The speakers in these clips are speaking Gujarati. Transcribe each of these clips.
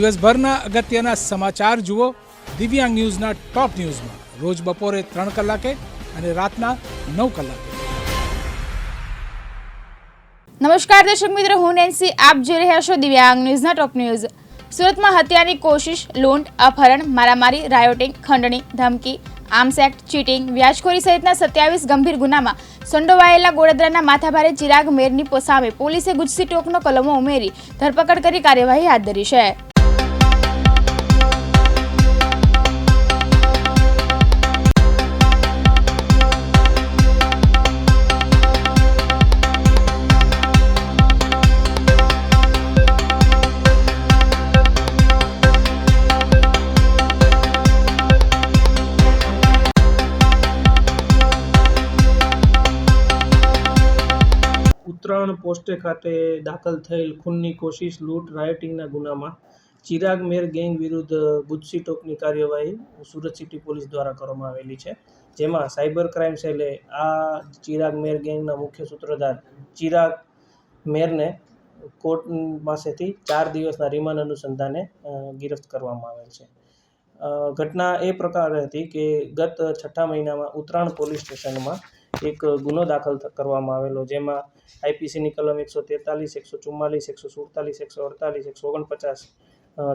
દિવસભરના અગત્યના સમાચાર જુઓ દિવ્યાંગ ન્યૂઝના ટોપ ન્યૂઝમાં રોજ બપોરે 3 કલાકે અને રાતના 9 કલાકે। નમસ્કાર દર્શક મિત્રો, હું નેન્સી, આપ જોઈ રહ્યા છો દિવ્યાંગ ન્યૂઝના ટોપ ન્યૂઝ। સુરતમાં હત્યાની કોશિશ, લૂંટ, અપહરણ, મારામારી, રાયોટિંગ, ખંડણી, ધમકી, આર્મ્સ એક્ટ, ચીટિંગ, વ્યાજખોરી સહિતના 27 ગંભીર ગુનામાં સંડોવાયેલા ગોળાદરાના માથાભારે ચિરાગ મેરની સામે પોલીસે ગુજસી ટોકનો કલમો ઉમેરી ધરપકડ કરી કાર્યવાહી હાથ ધરી છે। ઉત્તરાયણ પોસ્ટે ખાતે દાખલ થયેલ ખૂનની કોશિશ, લૂંટ, રાયોટિંગના ગુનામાં ચિરાગ મેર ગેંગ વિરુદ્ધ ગુજસી ટોકની કાર્યવાહી સુરત સિટી પોલીસ દ્વારા કરવામાં આવેલી છે, જેમાં સાયબર ક્રાઇમ સેલે આ ચિરાગ મેર ગેંગના મુખ્ય સૂત્રધાર ચિરાગ મેરને કોર્ટ પાસેથી 4 દિવસના રિમાન્ડ અનુસંધાને ગિરફ્ત કરવામાં આવેલ છે। ઘટના એ પ્રકારે હતી કે ગત 6 મહિનામાં ઉત્તરાયણ પોલીસ સ્ટેશનમાં એક ગુનો દાખલ કરવામાં આવેલો, જેમાં આઈપીસીની કલમ 143, 144, 147, 148, 149,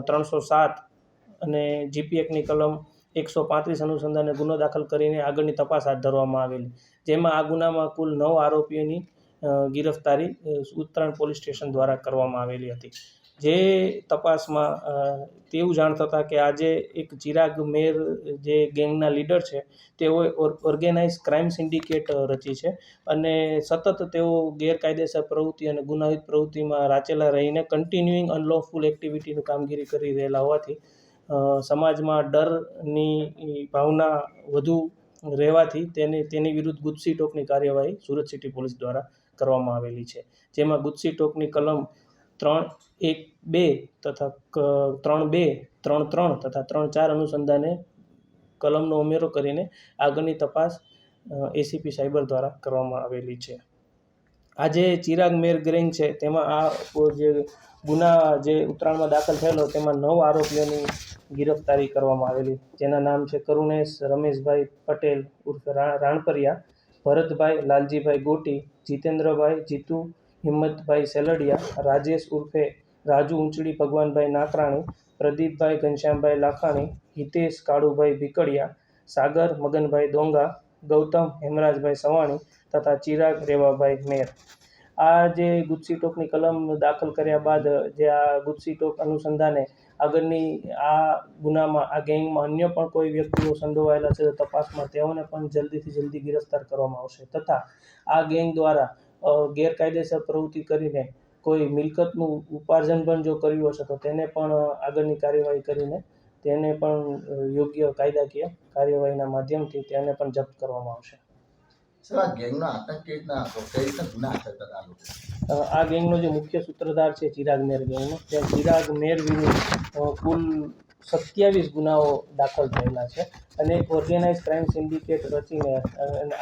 307 અને જીપી એક્ટની કલમ 135 અનુસંધાને ગુનો દાખલ કરીને આગળની તપાસ હાથ ધરવામાં આવેલી, જેમાં આ ગુનામાં કુલ 9 આરોપીઓની ગિરફ્તારી ઉત્તરાયણ પોલીસ સ્ટેશન દ્વારા કરવામાં આવેલી હતી। જે તપાસમાં તેવું જાણ થતાં કે આજે એક ચિરાગ મેર જે ગેંગના લીડર છે તેઓએ ઓર્ગેનાઇઝ ક્રાઇમ સિન્ડિકેટ રચી છે અને સતત તેઓ ગેરકાયદેસર પ્રવૃત્તિ અને ગુનાહિત પ્રવૃત્તિમાં રાચેલા રહીને કન્ટિન્યુઇંગ અનલોફુલ એક્ટિવિટીની કામગીરી કરી રહેલા હોવાથી સમાજમાં ડરની ભાવના વધુ રહેવાથી તેની વિરુદ્ધ ગુજસી ટોકની કાર્યવાહી સુરત સિટી પોલીસ દ્વારા કરવામાં આવેલી છે, જેમાં ગુજસી ટોકની કલમ 312 તથા 32, 33 તથા 34 અનુસંધાને કલમનો ઉમેરો કરીને આગળની તપાસ એસીપી સાયબર દ્વારા કરવામાં આવેલી છે। આજે ચિરાગ મેર ગેંગ છે તેમાં આ જે ગુના જે ઉત્તરાયણમાં દાખલ થયેલો તેમાં 9 આરોપીઓની ગિરફ્તારી કરવામાં આવેલી, જેના નામ છે કરુણેશ રમેશભાઈ પટેલ ઉર્ફે રાણપરિયા, ભરતભાઈ લાલજીભાઈ ગોટી, જીતેન્દ્રભાઈ જીતુ હિંમતભાઈ સેલડિયા, રાજેશ ઉર્ફે રાજુ ઊંચડી ભગવાનભાઈ નાકરાણી, પ્રદીપભાઈ ઘનશ્યામભાઈ લાખાણી, હિતેશ કાળુભાઈ ભીકડિયા, સાગર મગનભાઈ ડોંગા, ગૌતમ હેમરાજભાઈ સવાણી તથા ચિરાગ રેવાભાઈ મેર। આ જે ગુજસી ટોકની કલમ દાખલ કર્યા બાદ જે આ ગુજસી ટોક અનુસંધાને આગળની આ ગુનામાં આ ગેંગમાં અન્ય પણ કોઈ વ્યક્તિઓ સંડોવાયેલા છે તો તપાસમાં તેઓને પણ જલ્દીથી જલ્દી ગિરફ્તાર કરવામાં આવશે તથા આ ગેંગ દ્વારા ગેરકાયદેસર પ્રવૃત્તિ કરીને કોઈ મિલકતનું ઉપાર્જન પણ જો કર્યું હશે તો તેને પણ આગળની કાર્યવાહી કરીને તેને પણ યોગ્ય કાયદાકીય કાર્યવાહીના માધ્યમથી તેને પણ જપ્ત કરવામાં આવશે। આ ગેંગનો જે મુખ્ય સૂત્રધાર છે ચિરાગ મેર ગેંગનો, ત્યાં ચિરાગ મેર વિરુદ્ધ કુલ 27 ગુનાઓ દાખલ થયેલા છે અને ઓર્ગેનાઇઝ ક્રાઇમ સિન્ડિકેટ રચીને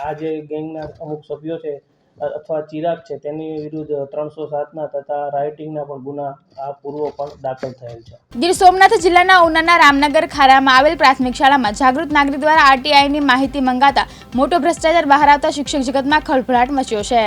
આ જે ગેંગના અમુક સભ્યો છે અથવા ચિરાગ છે તેની વિરુદ્ધ 307ના તથા રાયોટિંગના પણ ગુના આ પૂર્વ પણ દાખલ થયેલ છે। ગીર સોમનાથ જિલ્લાના ઉનાના રામનગર ખારામાં આવેલ પ્રાથમિક શાળામાં જાગૃત નાગરિક દ્વારા આરટીઆઈની માહિતી મંગાતા મોટો ભ્રષ્ટાચાર બહાર આવતા શિક્ષક જગતમાં ખળભળાટ મચ્યો છે।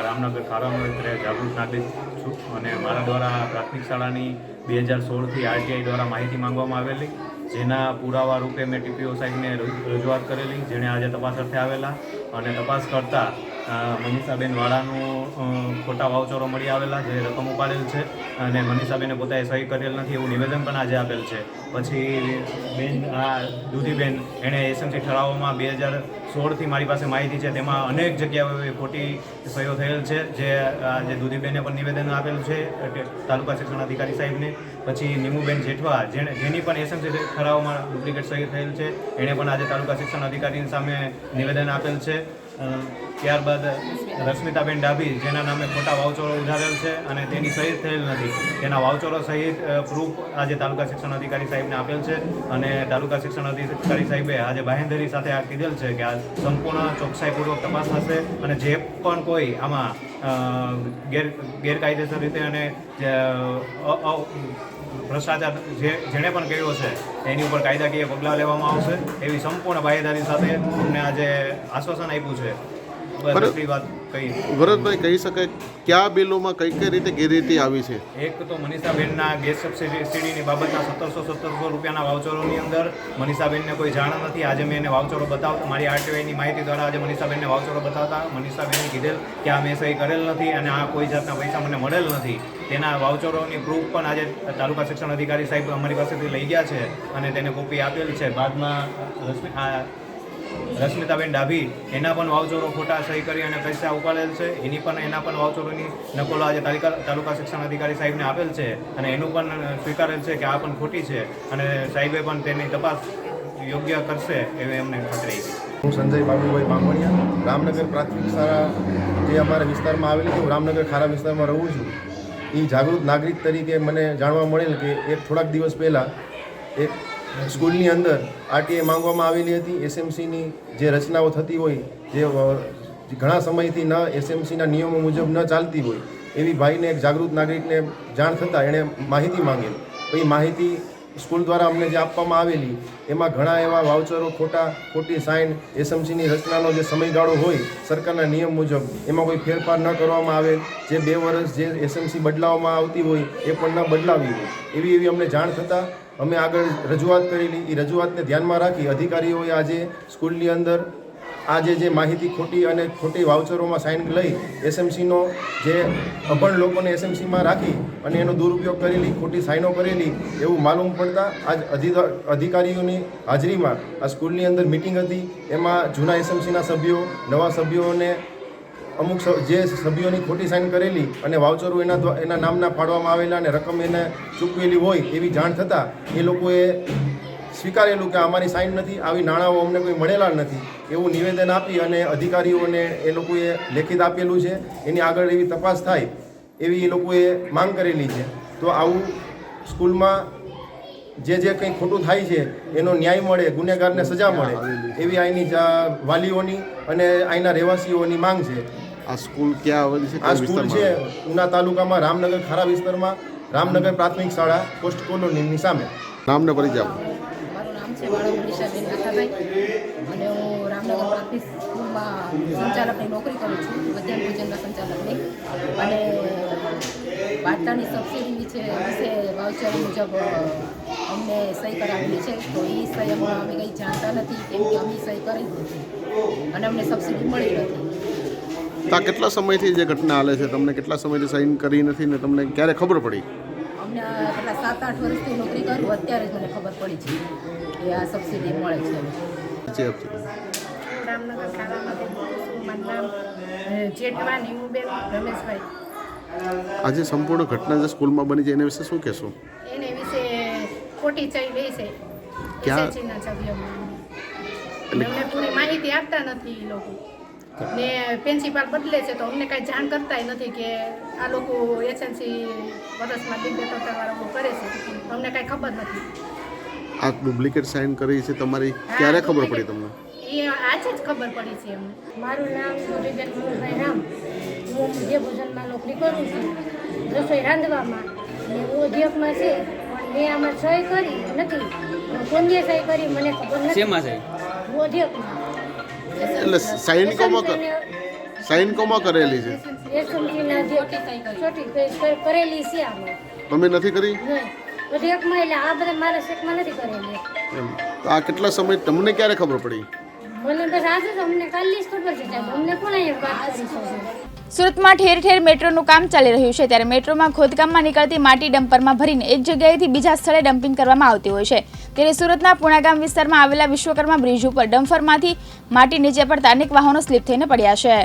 રામનગર ખારામાં જાગૃત નાગરિક છું અને મારા દ્વારા પ્રાથમિક શાળાની 2016થી આરટીઆઈ દ્વારા માહિતી માંગવામાં આવેલી, જેના પુરાવા રૂપે મેં ટીપીઓ સાહેબને રજૂઆત કરેલી, જેણે આજે તપાસ અર્થે આવેલા અને તપાસ કરતાં મનીષાબેન વાળાનું ખોટા વાઉચરો મળી આવેલા, જે રકમ ઉપાડેલ છે અને મનીષાબેને પોતાએ સહી કરેલ નથી એવું નિવેદન પણ આજે આપેલ છે। પછી બેન આ દૂધીબેન એણે એસએમસી ઠરાવોમાં 2016થી મારી પાસે માહિતી છે તેમાં અનેક જગ્યાએ ખોટી સહીઓ થયેલ છે, જે દૂધીબેને પણ નિવેદન આપેલું છે તાલુકા શિક્ષણ અધિકારી સાહેબને પછી નીમુબેન જેઠવા જેની પણ એસએમસી ઠરાવમાં ડુપ્લિકેટ સહી થયેલ છે, એણે પણ આજે તાલુકા શિક્ષણ અધિકારીની સામે નિવેદન આપેલ છે. ત્યારબાદ રશ્મિતાબેન ડાભી જેના નામે ખોટા વાઉચરો ઉધારેલ છે અને તેની સહી થયેલ નથી, તેના વાઉચરો સહિત પ્રૂફ આજે તાલુકા શિક્ષણ અધિકારી સાહેબને આપેલ છે અને તાલુકા શિક્ષણ અધિકારી સાહેબે આજે બાહેંધરી સાથે આ કીધેલ છે કે આ સંપૂર્ણ ચોકસાઈપૂર્વક તપાસ થશે અને જે પણ કોઈ આમાં ગેરકાયદેસર રીતે અને ભ્રષ્ટાચાર જેણે પણ કર્યો છે એની ઉપર કાયદાકીય પગલાં લેવામાં આવશે એવી સંપૂર્ણ બાહેંધરી સાથે અમને આજે આશ્વાસન આપ્યું છે. બસ એટલી વાત કહી. ભરતભાઈ, કહી શકાય કયા બિલોમાં કઈ રીતે ગેરરીતિ આવી છે? એક તો મનીષાબેનના ગેસ સબસિડીની બાબતના 1700 રૂપિયાના વાઉચરોની અંદર મનીષાબેનને કોઈ જાણ નથી. આજે મેં એને વાઉચરો બતાવતા, મારી આરટીઆઈની માહિતી દ્વારા આજે મનીષાબેનને વાઉચરો બતાવતા મનીષાબેને કીધેલ કે આ મેં સહી કરેલ નથી અને આ કોઈ જાતના પૈસા મને મળેલ નથી. તેના વાઉચરોની પ્રૂફ પણ આજે તાલુકા શિક્ષણ અધિકારી સાહેબ અમારી પાસેથી લઈ ગયા છે અને તેને કોપી આપેલી છે. બાદમાં રશ્મિતાબેન ડાભી એના પણ વાઉચરો ખોટા સહી કરી અને પૈસા ઉપાડેલ છે, એના પણ વાઉચરોની નકલો આજે તાલુકા શિક્ષણ અધિકારી સાહેબને આપેલ છે અને એનું પણ સ્વીકારેલ છે કે આ પણ ખોટી છે અને સાહેબે પણ તેની તપાસ યોગ્ય કરશે એવી અમને ખાતરી આપી. હું સંજય બાબુભાઈ બામણિયા, રામનગર પ્રાથમિક શાળા જે અમારા વિસ્તારમાં આવેલી છે, હું રામનગર ખારા વિસ્તારમાં રહું છું. એ જાગૃત નાગરિક તરીકે મને જાણવા મળેલ કે થોડાક દિવસ પહેલાં એક સ્કૂલની અંદર આરટીઆઈ માંગવામાં આવેલી હતી. એસએમસીની જે રચનાઓ થતી હોય, જે ઘણા સમયથી ન એસએમસીના નિયમો મુજબ ન ચાલતી હોય, એવી ભાઈને એક જાગૃત નાગરિકને જાણ થતાં એણે માહિતી માંગેલ. એ માહિતી સ્કૂલ દ્વારા અમને જે આપવામાં આવેલી એમાં ઘણા એવા વાઉચરો ખોટી સાઇન, એસએમસીની રચનાનો જે સમયગાળો હોય સરકારના નિયમ મુજબ એમાં કોઈ ફેરફાર ન કરવામાં આવેલ, જે 2 વર્ષ જે એસએમસી બદલાવવામાં આવતી હોય એ પણ ન બદલાવી હોય, એવી અમને જાણ થતાં અમે આગળ રજૂઆત કરેલી. એ રજૂઆતને ધ્યાનમાં રાખી અધિકારીઓએ આજે સ્કૂલની અંદર આજે જે માહિતી ખોટી વાઉચરોમાં સાઇન લઈ એસએમસીનો જે અભણ લોકોને એસએમસીમાં રાખી અને એનો દુરુપયોગ કરેલી, ખોટી સાઇનો કરેલી એવું માલુમ પડતા આજ અધિકારીઓની હાજરીમાં આ સ્કૂલની અંદર મિટિંગ હતી. એમાં જૂના એસએમસીના સભ્યો, નવા સભ્યોને અમુક જે સભ્યોની ખોટી સાઇન કરેલી અને વાઉચરો એના નામના ફાળવામાં આવેલા અને રકમ એને ચૂકવેલી હોય એવી જાણ થતાં એ લોકોએ સ્વીકારેલું કે અમારી સાઇન નથી, આવી નાણાંઓ અમને કોઈ મળેલા નથી એવું નિવેદન આપી અને અધિકારીઓને એ લોકોએ લેખિત આપેલું છે. એની આગળ એવી તપાસ થાય એવી એ લોકોએ માંગ કરેલી છે. તો આવું સ્કૂલમાં જે કંઈ ખોટું થાય છે એનો ન્યાય મળે, ગુનેગારને સજા મળે એવી અહીંની વાલીઓની અને અહીંના રહેવાસીઓની માંગ છે. આ સ્કૂલ ક્યાં આવેલી છે? આ સ્કૂલ છે ઉના તાલુકામાં રામનગર ખારા વિસ્તારમાં, રામનગર પ્રાથમિક શાળા પોસ્ટ કોલોનીની સામે. નામને પરિચય આપો. મારું નામ છે વાળો મનીષાબેન નાથાભાઈ અને હું રામનગર પ્રાથમિક સ્કૂલમાં સંચાલકની નોકરી કરું છું, મધ્યાહન ભોજનના સંચાલકની. અને વાર્તાની સબસિડી વિશે વાઉચર મુજબ અમને સહી કરાવેલી છે. તો એ સહી અમે કંઈ જાણતા નથી કેમ કે અમે સહી કરી નથી અને અમને સબસિડી મળી નથી. તો આ કેટલા સમયથી જે ઘટના હાલે છે? તમને કેટલા સમયથી સાઇન કરી નથી ને તમને ક્યારે ખબર પડી? અમને કેટલા 7-8 વર્ષથી નોકરી કરું, અત્યારે જ મને ખબર પડી છે કે આ સબસિડી મળે છે. રામનગર ખારામાં મારું નામ જેઠવા નીમુબેન રમેશભાઈ. આજે સંપૂર્ણ ઘટના જે સ્કૂલમાં બની છે એના વિશે શું કહેશો? એને વિશે ખોટી ચઈ લે છે એસએચસીના સભ્યોમાં. અમને પૂરી માહિતી આપતા નથી એ લોકો ને પ્રિન્સિપાલ બદલે છે તો અમને કાંઈ જાણ કરતાય નથી કે આ લોકો એસએનસી વર્ષમાં 2-3 વાર કરે છે, અમને કાંઈ ખબર નથી. આ ડુપ્લિકેટ સાઇન કરી છે તમારી ક્યારે ખબર પડી તમને? એ આજે જ ખબર પડી છે અમને. મારું નામ સુરેબેન મનુભાઈ રામ. હું મધ્ય ભોજનમાં નોકરી કરું છું, રસોઈ રાંધવામાં. અને હું ઉદ્યોગમાં છે પણ મેં આમાં સહી કરી નથી. કોને સહી કરી મને ખબર નથી. શેમાં છે? હું ઉદ્યોગમાં. એટલે સાઇન કોમાં કરેલી છે? એસએમસીના જે છોટી કરેલી છે આમાં. તમે નથી કરી? નહીં, ઉદ્યોગમાં. એટલે આ બધા મારા શેકમાં નથી કરેલી. તો આ કેટલા સમય તમને ક્યારે ખબર પડી? મને બસ આજે જ અમને કાલની જ ખબર છે સાહેબ. અમને કોણ અહીંયા વાત કરી છે? સુરતમાં ઠેર ઠેર મેટ્રોનું કામ ચાલી રહ્યું છે, ત્યારે મેટ્રોમાં ખોદકામમાં નીકળતી માટી ડમ્પરમાં ભરીને એક જગ્યાએથી બીજા સ્થળે ડમ્પિંગ કરવામાં આવતી હોય છે. ત્યારે સુરતના પુણાગામ વિસ્તારમાં આવેલા વિશ્વકર્મા બ્રિજ ઉપર ડમ્પરમાંથી માટી નીચે પડતા અનેક વાહનો સ્લીપ થઈને પડ્યા છે.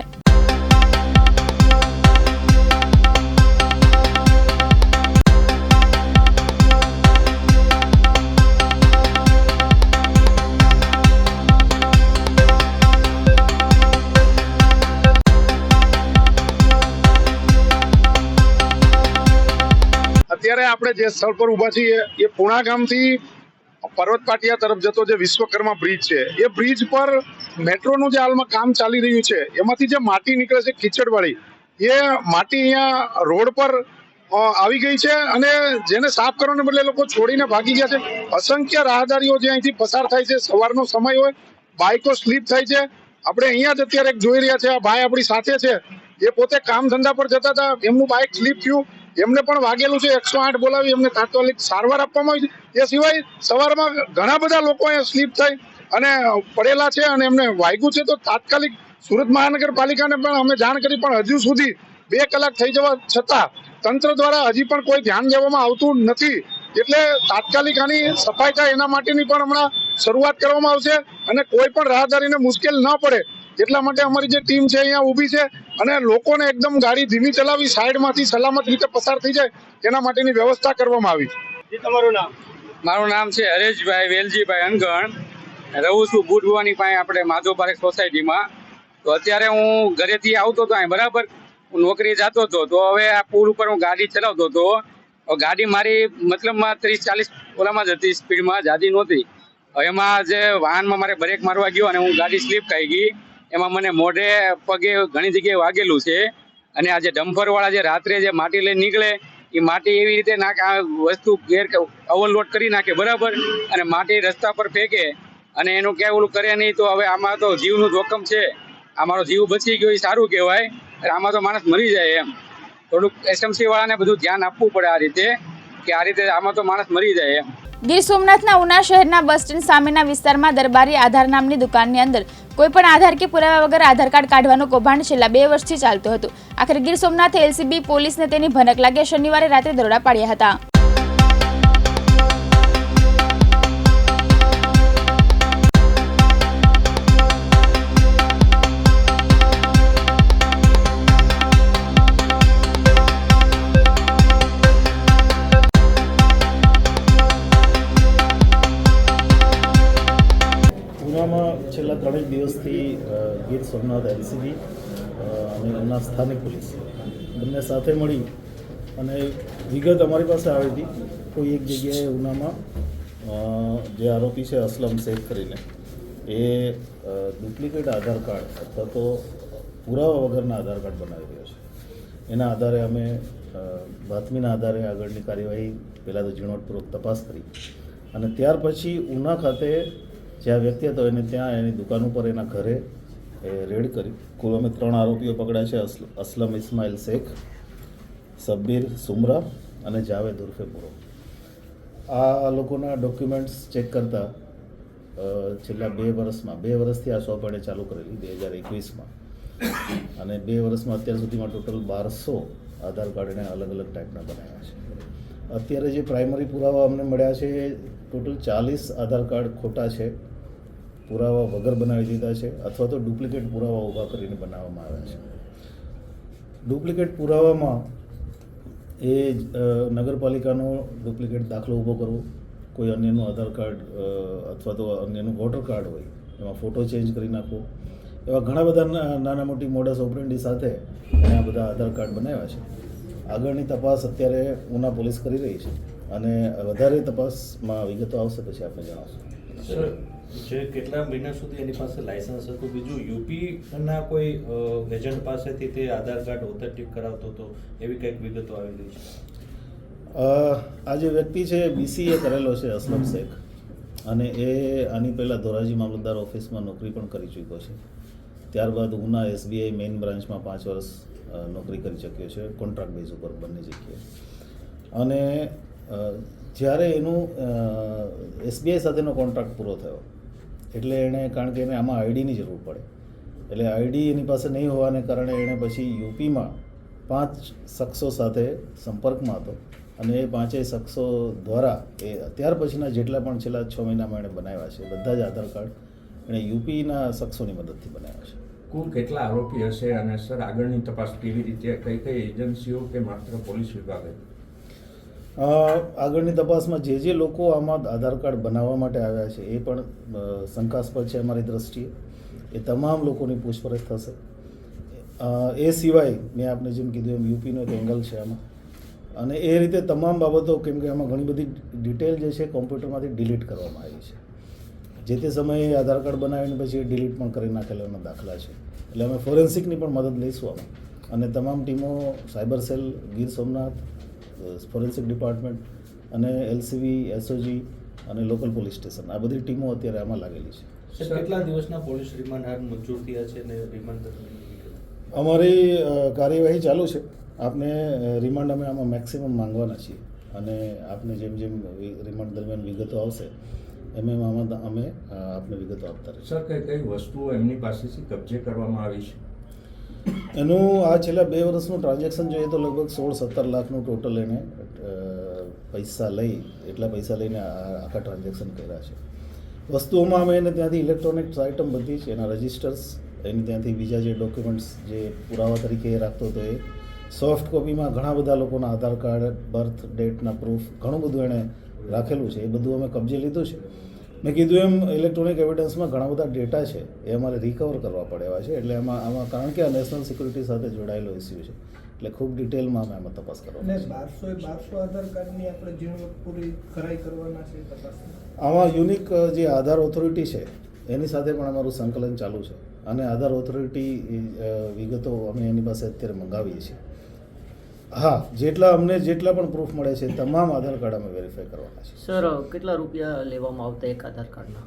આપણે જે સ્થળ પર ઊભા છીએ એ પૂણા ગામથી પર્વત પાટિયા તરફ જતો જે વિશ્વકર્મા બ્રિજ છે, એ બ્રિજ પર મેટ્રોનું જે હાલમાં કામ ચાલી રહ્યું છે, એમાંથી જે માટી નીકળે છે કીચડવાળી, એ માટી અહીંયા રોડ પર આવી ગઈ છે અને જેને સાફ કરવાને બદલે લોકો છોડીને ભાગી ગયા છે. અસંખ્ય રાહદારીઓ જે અહીંથી પસાર થાય છે, સવારનો સમય હોય, બાઇકો સ્લીપ થાય છે. આપણે અહીંયા જ અત્યારે એક જોઈ રહ્યા છે, આ ભાઈ આપણી સાથે છે, એ પોતે કામ ધંધા પર જતા હતા, એમનું બાઇક સ્લીપ થયું, એમને પણ વાગેલું છે. 108 બોલાવી એમને તાત્કાલિક સારવાર આપવામાં આવી છે. એ સિવાય સવારમાં ઘણા બધા લોકો અહીંયા સ્લીપ થઈ અને પડેલા છે અને એમને વાગ્યું છે. તો તાત્કાલિક સુરત મહાનગરપાલિકાને પણ અમે જાણ કરી, પણ હજુ સુધી 2 કલાક થઈ જવા છતાં તંત્ર દ્વારા હજી પણ કોઈ ધ્યાન દેવામાં આવતું નથી. એટલે તાત્કાલિક આની સફાઈ થાય એના માટેની પણ હમણાં શરૂઆત કરવામાં આવશે અને કોઈ પણ રાહદારીને મુશ્કેલ ન પડે એટલા માટે અમારી જે ટીમ છે અહીંયા ઊભી છે અને લોકોને એકદમ ગાડી ધીમી ચલાવી સાઈડમાંથી સલામત રીતે પસાર થઈ જાય એના માટેની વ્યવસ્થા કરવામાં આવી છે. તમારું નામ? મારું નામ છે હરેશભાઈ વેલજીભાઈ અનગણ. રહું છું બુટ ભવાની પાસે આપણે માધવ પારેખ સોસાયટીમાં. તો અત્યારે હું ઘરેથી આવતો હતો અહીં, બરાબર, હું નોકરી જતો હતો. તો હવે આ પુલ ઉપર હું ગાડી ચલાવતો હતો. ગાડી મારી મતલબમાં 30-40 ઓલામાં જ હતી, સ્પીડમાં જાદી નહોતી. એમાં જે વાહનમાં મારે બ્રેક મારવા ગયો અને હું ગાડી સ્લીપ ખાઈ ગઈ. એમાં મને મોઢે પગે ઘણી જગ્યાએ વાગેલું છે. અને આ જે ડમ્પરવાળા જે રાત્રે જે માટી લઈને નીકળે, એ માટી એવી રીતે નાખે, આ વસ્તુ ઓવરલોડ કરી નાખે, બરાબર, અને માટી રસ્તા પર ફેંકે અને એનું ક્યાંય ઓલું કરે નહીં. તો હવે આમાં તો જીવનું જોખમ છે. આ મારો જીવ બચી ગયો એ સારું કહેવાય. આમાં તો માણસ મરી જાય. એમ થોડુંક એસએમસી વાળાને બધું ધ્યાન આપવું પડે આ રીતે, કે આ રીતે આમાં તો માણસ મરી જાય. એમ ગીર સોમનાથના ઉના શહેરના બસ સ્ટેન્ડ સામેના વિસ્તારમાં દરબારી આધાર નામની દુકાનની અંદર કોઈપણ આધાર કે પુરાવા વગર આધાર કાર્ડ કાઢવાનું કૌભાંડ છેલ્લા 2 વર્ષથી ચાલતું હતું. આખરે ગીર સોમનાથ એલસીબી પોલીસને તેની ભનક લાગે શનિવારે રાત્રે દરોડા પાડ્યા હતા. છેલ્લા 3 દિવસથી ગીર સોમનાથ એલસીબી અને ઉના સ્થાનિક પોલીસ બંને સાથે મળી અને વિગત અમારી પાસે આવી હતી. કોઈ એક જગ્યાએ ઉનામાં જે આરોપી છે અસલમ શેખ કરીને, એ ડુપ્લિકેટ આધાર કાર્ડ અથવા તો પુરાવા વગરના આધાર કાર્ડ બનાવી રહ્યો છે. એના આધારે અમે બાતમીના આધારે આગળની કાર્યવાહી પહેલાં તો ઝીણવટપૂર્વક તપાસ કરી અને ત્યાર પછી ઉના ખાતે જ્યાં વ્યક્તિ હતો એને ત્યાં એની દુકાન ઉપર એના ઘરે રેડ કરી કુલ અમે 3 આરોપીઓ પકડ્યા છે. અસલમ ઇસ્માઇલ શેખ, સબ્બીર સુમરા અને જાવેદ ઉર્ફે પુરો. આ લોકોના ડોક્યુમેન્ટ્સ ચેક કરતાં છેલ્લા 2 વર્ષથી આ શોપ એણે ચાલુ કરેલી 2021માં, અને 2 વર્ષમાં અત્યાર સુધીમાં ટોટલ 1200 આધાર કાર્ડ એણે અલગ અલગ ટાઈપના બનાવ્યા છે. અત્યારે જે પ્રાઇમરી પુરાવા અમને મળ્યા છે, ટોટલ 40 આધાર કાર્ડ ખોટા છે, પુરાવા વગર બનાવી દીધા છે, અથવા તો ડુપ્લિકેટ પુરાવા ઊભા કરીને બનાવવામાં આવ્યા છે. ડુપ્લિકેટ પુરાવામાં એ નગરપાલિકાનો ડુપ્લિકેટ દાખલો ઊભો કરવો, કોઈ અન્યનું આધાર કાર્ડ અથવા તો અન્યનું વોટર કાર્ડ હોય એમાં ફોટો ચેન્જ કરી નાખવો, એવા ઘણા બધા નાના મોટી મોડસ ઓપરેન્ડી સાથે એણે આ બધા આધાર કાર્ડ બનાવ્યા છે. આગળની તપાસ અત્યારે ઉના પોલીસ કરી રહી છે અને વધારે તપાસમાં વિગતો આવશે પછી આપણે જણાવશું. સર, જે કેટલા મહિના સુધી એની પાસે લાયસન્સ હતું, બીજું યુપીના કોઈ એજન્ટ પાસેથી તે આધાર કાર્ડ ઓથેન્ટિક કરાવતો હતો, એવી કંઈક વિગતો આવી રહી છે? આ જે વ્યક્તિ છે BCA કરેલો છે અસલમ શેખ, અને એ આની પહેલાં ધોરાજી મામલતદાર ઓફિસમાં નોકરી પણ કરી ચૂક્યો છે. ત્યારબાદ ઉના SBI મેઇન બ્રાન્ચમાં 5 વર્ષ નોકરી કરી ચૂક્યો છે, કોન્ટ્રાક્ટ બેઝ ઉપર બંને જગ્યાએ. અને જ્યારે એનું SBI સાથેનો કોન્ટ્રાક્ટ પૂરો થયો એટલે એણે, કારણ કે એને આમાં આઈડીની જરૂર પડે, એટલે આઈડી એની પાસે નહીં હોવાને કારણે એણે પછી યુપીમાં 5 શખ્સો સાથે સંપર્કમાં હતો અને એ 5 શખ્સો દ્વારા એ ત્યાર પછીના જેટલા પણ છેલ્લા 6 મહિનામાં એણે બનાવ્યા છે બધા જ આધાર કાર્ડ એણે યુપીના શખ્સોની મદદથી બનાવ્યા છે. કુલ કેટલા આરોપી હશે અને સર આગળની તપાસ કેવી રીતે, કઈ કઈ એજન્સીઓ કે માત્ર પોલીસ વિભાગે? આગળની તપાસમાં જે લોકો આમાં આધાર કાર્ડ બનાવવા માટે આવ્યા છે એ પણ શંકાસ્પદ છે અમારી દ્રષ્ટિએ. એ તમામ લોકોની પૂછપરછ થશે. એ સિવાય મેં આપને જેમ કીધું એમ યુપીનો એક એંગલ છે આમાં, અને એ રીતે તમામ બાબતો, કેમ કે આમાં ઘણી બધી ડિટેલ જે છે કોમ્પ્યુટરમાંથી ડિલીટ કરવામાં આવી છે. જે તે સમયે આધાર કાર્ડ બનાવીને પછી ડિલીટ પણ કરી નાખેલાના દાખલા છે. એટલે અમે ફોરેન્સિકની પણ મદદ લઈશું આમાં, અને તમામ ટીમો cyber cell, Gir Somnath forensic department અને LCV, SOG અને લોકલ પોલીસ સ્ટેશન, આ બધી ટીમો અત્યારે આમાં લાગેલી છે. કેટલા દિવસના પોલીસ રિમાન્ડ હાલ મંજૂર થયા છે અને રિમાન્ડ અમારી કાર્યવાહી ચાલુ છે. આપને રિમાન્ડ અમે આમાં મેક્સિમમ માંગવાના છીએ, અને આપને જેમ જેમ રિમાન્ડ દરમિયાન વિગતો આવશે એમ આમાં અમે આપને વિગતો આપતા રહીશું. સર, કઈ વસ્તુઓ એમની પાસેથી કબજે કરવામાં આવી છે? એનું આ છેલ્લા 2 વર્ષનું ટ્રાન્ઝેક્શન જોઈએ તો લગભગ 16-17 લાખનું ટોટલ એને એટલા પૈસા લઈને આખા ટ્રાન્ઝેક્શન કર્યા છે. વસ્તુઓમાં અમે એને ત્યાંથી ઇલેક્ટ્રોનિક્સ આઇટમ બધી છે, એના રજિસ્ટર્સ, એની ત્યાંથી બીજા જે ડોક્યુમેન્ટ્સ જે પુરાવા તરીકે એ રાખતો હતો, એ સોફ્ટ કોપીમાં ઘણા બધા લોકોના આધાર કાર્ડ, બર્થ ડેટના પ્રૂફ, ઘણું બધું એણે રાખેલું છે. એ બધું અમે કબજે લીધું છે. મેં કીધું એમ ઇલેક્ટ્રોનિક એવિડન્સમાં ઘણા બધા ડેટા છે, એ અમારે રિકવર કરવા પડે એવા છે. એટલે આમાં કારણ કે આ નેશનલ સિક્યુરિટી સાથે જોડાયેલો ઇસ્યુ છે, એટલે ખૂબ ડિટેલમાં અમે આમાં તપાસ કરવાની છે. 1200 આધાર કાર્ડની આપણે ઝીણવટપૂરી ખરાઈ કરવાના છે તપાસ. આમાં યુનિક જે આધાર ઓથોરિટી છે એની સાથે પણ અમારું સંકલન ચાલુ છે, અને આધાર ઓથોરિટી વિગતો અમે એની પાસે અત્યારે મંગાવીએ છીએ. હા, જેટલા પણ પ્રૂફ મળે છે તમામ આધાર કાર્ડ અમે વેરીફાઈ કરવાના છે. સર, કેટલા રૂપિયા લેવામાં આવતા એક આધાર કાર્ડના?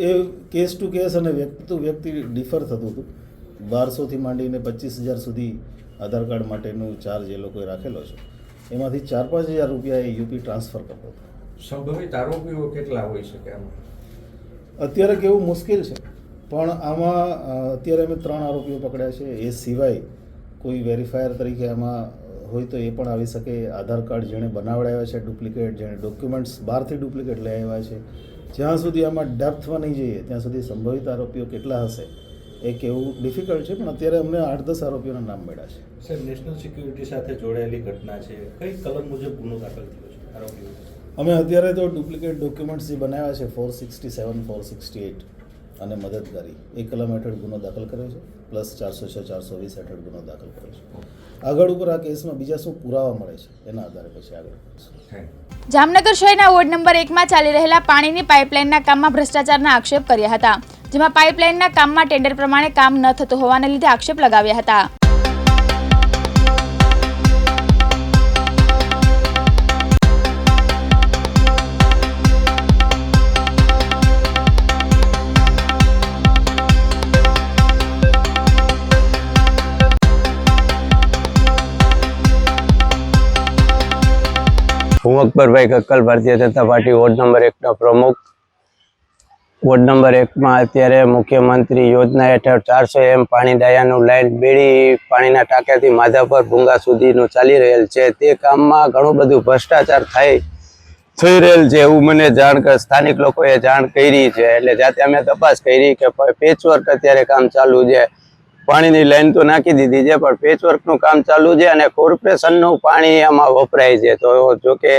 એ કેસ ટુ કેસ અને વ્યક્તિ ટુ વ્યક્તિ ડિફર થતું હતું. 1200થી માંડીને 25,000 સુધી આધાર કાર્ડ માટેનું ચાર્જ એ લોકોએ રાખેલો છે. એમાંથી 4-5 હજાર રૂપિયા એ યુપી ટ્રાન્સફર કરતો હતો. સંભવિત આરોપીઓ કેટલા હોઈ શકે આમાં? અત્યારે કેવું મુશ્કેલ છે, પણ આમાં અત્યારે અમે 3 આરોપીઓ પકડ્યા છે. એ સિવાય કોઈ વેરીફાયર તરીકે આમાં હોય તો એ પણ આવી શકે. આધાર કાર્ડ જેણે બનાવડાવ્યા છે ડુપ્લિકેટ, જેણે ડોક્યુમેન્ટ્સ બહારથી ડુપ્લિકેટ લઈ આવ્યા છે, જ્યાં સુધી આમાં ડેપ્થમાં નહીં જઈએ ત્યાં સુધી સંભવિત આરોપીઓ કેટલા હશે એ કહેવું ડિફિકલ્ટ છે. પણ અત્યારે અમને 8-10 આરોપીઓના નામ મળ્યા છે. સર, નેશનલ સિક્યુરિટી સાથે જોડાયેલી ઘટના છે, કઈ કલમ મુજબ ગુનો દાખલ થયો છે આરોપીઓ? અમે અત્યારે તો ડુપ્લિકેટ ડોક્યુમેન્ટ્સ જે બનાવ્યા છે 467, 468 અને મદદગારી, એ કલમ હેઠળ ગુનો દાખલ કર્યો છે, પ્લસ 406, 420 હેઠળ ગુનો દાખલ કર્યો છે. આગળ ઉપર આ કેસમાં બીજા શું પુરાવા મળે છે એના આધારે પછી આગળ. જામનગર શહેરના વોર્ડ નંબર 1માં ચાલી રહેલા પાણીની પાઇપલાઇનના કામમાં ભ્રષ્ટાચારના આક્ષેપ કર્યા હતા, જેમાં પાઇપલાઇનના કામમાં ટેન્ડર પ્રમાણે કામ ન થતું હોવાને લીધે આક્ષેપ લગાવ્યા હતા. હું Akbarbhai કક્કલ, Bharatiya Janata party ward number 1ના પ્રમુખ. વોર્ડ નંબર 1માં અત્યારે મુખ્યમંત્રી યોજના હેઠળ 400 પાણી ડાયાનું લાઈન બેડી પાણીના ટાંકાથી માધાપર ભૂંગા સુધીનું ચાલી રહેલ છે. તે કામમાં ઘણું બધું ભ્રષ્ટાચાર થઈ રહેલ છે એવું મને સ્થાનિક લોકોએ જાણ કરી છે. એટલે જાતે અમે તપાસ કરી કે પેચવર્ક અત્યારે કામ ચાલુ છે. પાણીની લાઈન તો નાખી દીધી છે, પણ પેચવર્કનું કામ ચાલુ છે અને કોર્પોરેશનનું પાણી આમાં વપરાય છે. તો જોકે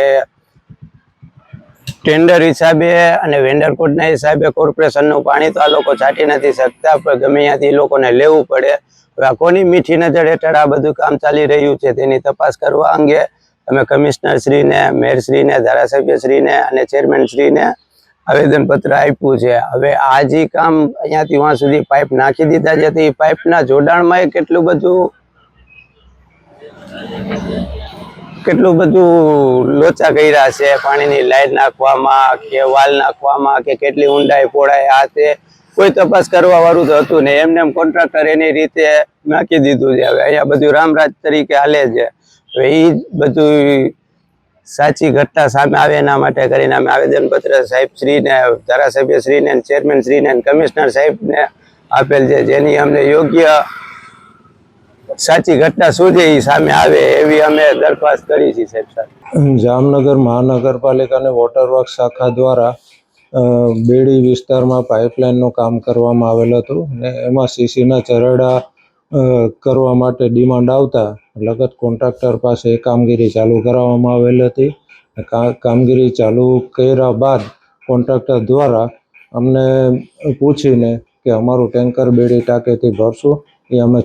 ટેન્ડર હિસાબે અને વેન્ડર કોડના હિસાબે કોર્પોરેશનનું પાણી તો આ લોકો છાંટી નથી શકતા, પણ ગમે ત્યાંથી લોકોને લેવું પડે. હવે આ કોની મીઠી નજર હેઠળ આ બધું કામ ચાલી રહ્યું છે તેની તપાસ કરવા અંગે અમે કમિશનરશ્રીને, મેયરશ્રીને, ધારાસભ્યશ્રીને અને ચેરમેનશ્રીને આવેદનપત્ર આપ્યું છે. હવે આ જે કામ અહીંયાથી વहाँ સુધી પાઇપ નાખી દીધા છે, તો એ પાઇપના જોડાણમાં કેટલું બધું લોચા કર્યા છે, પાણીની લાઈન નાખવામાં કે વાલ નાખવામાં કે કેટલી ઊંડાઈ પહોળાઈ, આ તે કોઈ તપાસ કરવા વાળું તો હતું ને. એમને એમ કોન્ટ્રાક્ટર એની રીતે નાખી દીધું છે. હવે અહીંયા બધું રામરાજ તરીકે હાલે છે. હવે એ બધું સાચી ઘટના સામે આવે એના માટે કરીને અમે આવેદનપત્ર સાહેબશ્રીને, ધારાસભ્યશ્રીને, ચેરમેનશ્રીને અને કમિશનર સાહેબને આપેલ છે, જેની અમને યોગ્ય સાચી ઘટના શું છે એ સામે આવે એવી અમે દરખાસ્ત કરી છે. સાહેબ, જામનગર મહાનગરપાલિકાની વોટર વર્ક શાખા દ્વારા બેડી વિસ્તારમાં પાઇપલાઇનનું કામ કરવામાં આવેલ હતું ને એમાં સીસીના ચરડા કરવા માટે ડિમાન્ડ આવતા લગત કોન્ટ્રાક્ટર પાસે કામગીરી ચાલુ કરાવવામાં આવેલ હતી. કામગીરી ચાલુ કર્યા બાદ કોન્ટ્રાક્ટર દ્વારા અમને પૂછીને કે અમારું ટેન્કર બેડી ટાંકેથી ભરશું, એ અમે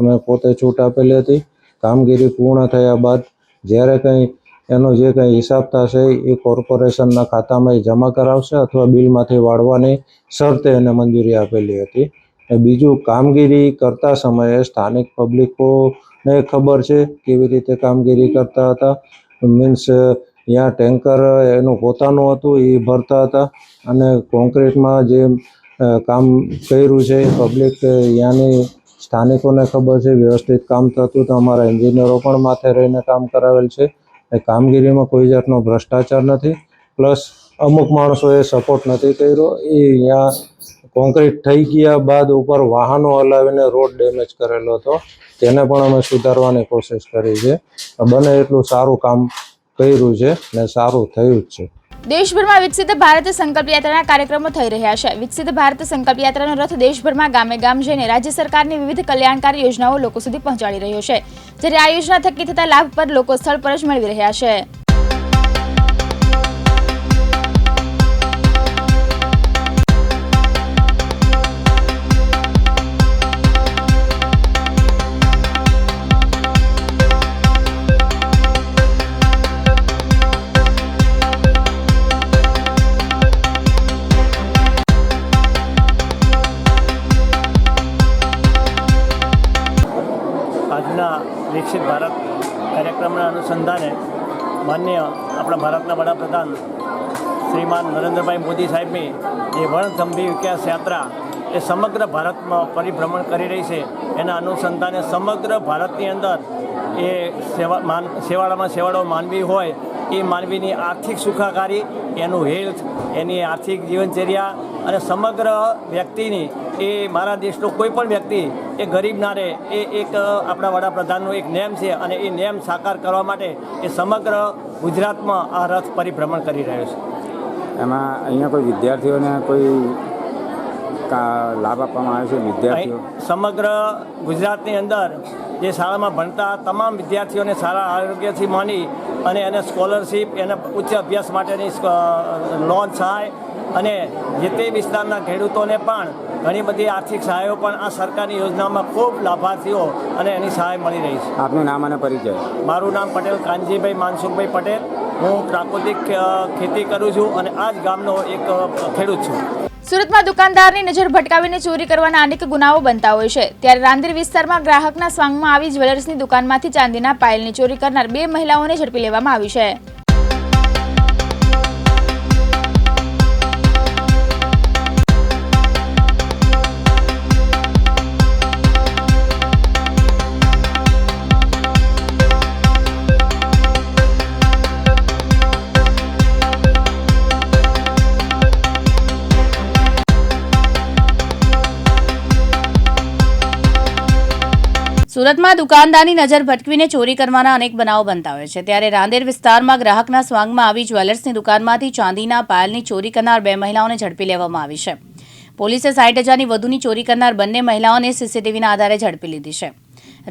મેં પોતે છૂટ આપેલી હતી. કામગીરી પૂર્ણ થયા બાદ જ્યારે કંઈ એનો જે કંઈ હિસાબ થશે એ કોર્પોરેશનના ખાતામાં એ જમા કરાવશે અથવા બિલમાંથી વાળવાની શરતે એને મંજૂરી આપેલી હતી. અને બીજું, કામગીરી કરતા સમયે સ્થાનિક પબ્લિકોને ખબર છે કેવી રીતે કામગીરી કરતા હતા. મીન્સ ત્યાં ટેન્કર એનું પોતાનું હતું, એ ભરતા હતા અને કોન્ક્રીટમાં જે કામ કર્યું છે એ પબ્લિક ત્યાંની સ્થાનિકોને ખબર છે. વ્યવસ્થિત કામ થતું તો અમારા એન્જિનિયરો પણ માથે રહીને કામ કરાવેલ છે. એ કામગીરીમાં કોઈ જાતનો ભ્રષ્ટાચાર નથી. પ્લસ અમુક માણસોએ સપોર્ટ નથી કર્યો. એ અહીંયા કોન્ક્રીટ થઈ ગયા બાદ ઉપર વાહનો હલાવીને રોડ ડેમેજ કરેલો હતો. તેને પણ અમે સુધારવાની કોશિશ કરી છે. બને એટલું સારું કામ કર્યું છે ને સારું થયું જ છે. દેશભરમાં વિકસિત ભારત સંકલ્પ યાત્રાના કાર્યક્રમો થઈ રહ્યા છે. વિકસિત ભારત સંકલ્પ યાત્રાનો રથ દેશભરમાં ગામે ગામ જઈને રાજ્ય સરકારની વિવિધ કલ્યાણકારી યોજનાઓ લોકો સુધી પહોંચાડી રહ્યો છે. જ્યારે આ યોજના થકી થતા લાભ પર લોકો સ્થળ પર જ મેળવી રહ્યા છે. આજના વિકસિત ભારત કાર્યક્રમના અનુસંધાને માન્ય આપણા ભારતના વડાપ્રધાન શ્રીમાન નરેન્દ્રભાઈ મોદી સાહેબની જે વણથંભી વિકાસ યાત્રા એ સમગ્ર ભારતમાં પરિભ્રમણ કરી રહી છે. એના અનુસંધાને સમગ્ર ભારતની અંદર એ સેવાળામાં સેવાળો માનવી હોય એ માનવીની આર્થિક સુખાકારી, એનું હેલ્થ, એની આર્થિક જીવનચર્યા અને સમગ્ર વ્યક્તિની, એ મારા દેશનો કોઈ પણ વ્યક્તિ એ ગરીબ ના રહે, એ એક આપણા વડાપ્રધાનનો એક નેમ છે અને એ નેમ સાકાર કરવા માટે એ સમગ્ર ગુજરાતમાં આ રથ પરિભ્રમણ કરી રહ્યો છે. એમાં અહીંયા કોઈ વિદ્યાર્થીઓને કોઈ લાભ આપવામાં આવે છે? વિદ્યાર્થીઓ સમગ્ર ગુજરાતની અંદર જે શાળામાં ભણતા તમામ વિદ્યાર્થીઓને સારા આરોગ્યથી માંડી અને એને સ્કોલરશીપ, એને ઉચ્ચ અભ્યાસ માટેની લોન સહાય અને જે તે વિસ્તારના ખેડૂતોને પણ ઘણી બધી આર્થિક સહાયો પણ આ સરકારની યોજનામાં ખૂબ લાભાર્થીઓ અને એની સહાય મળી રહી છે. આપનું નામ અને પરિચય? મારું નામ પટેલ કાનજીભાઈ માનસુખભાઈ પટેલ. હું પ્રાકૃતિક ખેતી કરું છું અને આ જ ગામનો એક ખેડૂત છું. સુરતમાં દુકાનદારની નજર ભટકાવીને ચોરી કરવાના અનેક ગુનાઓ બનતા હોય છે. ત્યારે રાંદેર વિસ્તારમાં ગ્રાહકના સ્વાંગમાં આવી જ્વેલર્સની દુકાનમાંથી ચાંદીના પાયલની ચોરી કરનાર 2 મહિલાઓને ઝડપી લેવામાં આવી છે. સુરતમાં દુકાનદારની નજર ભટકવીને ચોરી કરવાના અનેક બનાવો બનતા હોય છે. ત્યારે રાંદેર વિસ્તારમાં ગ્રાહકના સ્વાંગમાં આવી જ્વેલર્સની દુકાનમાંથી ચાંદીના પાયલની ચોરી કરનાર 2 મહિલાઓને ઝડપી લેવામાં આવી છે. પોલીસે 60,000ની વધુની ચોરી કરનાર બંને મહિલાઓને સીસીટીવીના આધારે ઝડપી લીધી છે.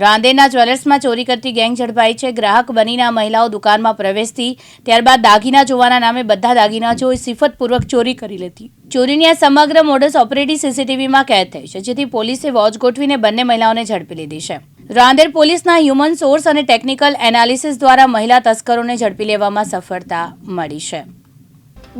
રાંદેરના જ્વેલર્સમાં ચોરી કરતી ગેંગ ઝડપાઈ છે. ગ્રાહક બનીને આ મહિલાઓ દુકાનમાં પ્રવેશતી, ત્યારબાદ દાગીના જોવાના નામે બધા દાગીના જોઈ સિફતપૂર્વક ચોરી કરી લેતી. ચોરીની આ સમગ્ર મોડસ ઓપરેટી સીસીટીવીમાં કેદ થઈ છે, જેથી પોલીસે વોચ ગોઠવીને બંને મહિલાઓને ઝડપી લીધી છે. રાંદેર પોલીસના હ્યુમન સોર્સ અને ટેકનિકલ એનાલિસિસ દ્વારા મહિલા તસ્કરોને ઝડપી લેવામાં સફળતા મળી છે.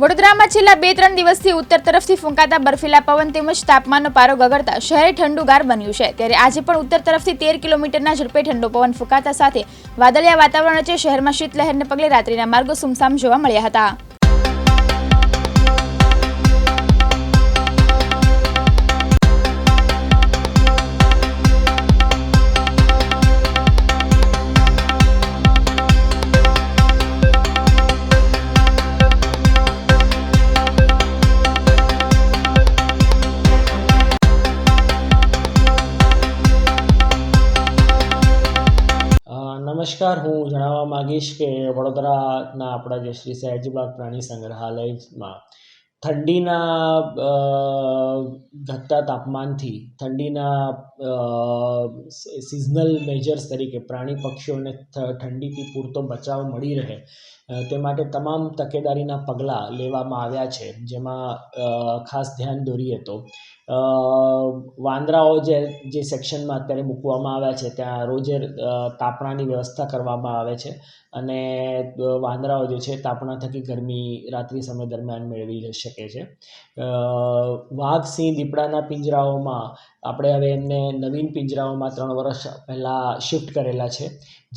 વડોદરામાં છેલ્લા 2-3 દિવસથી ઉત્તર તરફથી ફૂંકાતા બર્ફીલા પવન તેમજ તાપમાનનો પારો ગગડતા શહેર ઠંડુગાર બન્યું છે. ત્યારે આજે પણ ઉત્તર તરફથી 13 કિલોમીટરના ઝડપે ઠંડો પવન ફૂંકાતા સાથે વાદળિયા વાતાવરણ વચ્ચે શહેરમાં શીતલહેરને પગલે રાત્રિના માર્ગો સુમસામ જોવા મળ્યા હતા. નમસ્કાર, હું જણાવવા માગીશ કે વડોદરાના આપણા જે શ્રી સયાજીબાગ પ્રાણી સંગ્રહાલયમાં ઠંડીના ઘટતા તાપમાનથી ઠંડીના સિઝનલ મેજર્સ તરીકે પ્રાણી પક્ષીઓને ઠંડીથી પૂરતો બચાવ મળી રહે તે માટે તમામ તકેદારીના પગલાં લેવામાં આવ્યા છે, જેમાં ખાસ ધ્યાન દોરીએ તો વાંદરાઓ જે સેક્શનમાં અત્યારે મૂકવામાં આવ્યા છે ત્યાં રોજે તાપણાની વ્યવસ્થા કરવામાં આવે છે અને વાંદરાઓ જે છે તાપણા થકી ગરમી રાત્રિ સમય દરમિયાન મેળવી શકે છે. વાઘ, સિંહ, દીપડાના પિંજરાઓમાં આપણે હવે એમને નવીન પિંજરાઓમાં 3 વર્ષ પહેલાં શિફ્ટ કરેલા છે,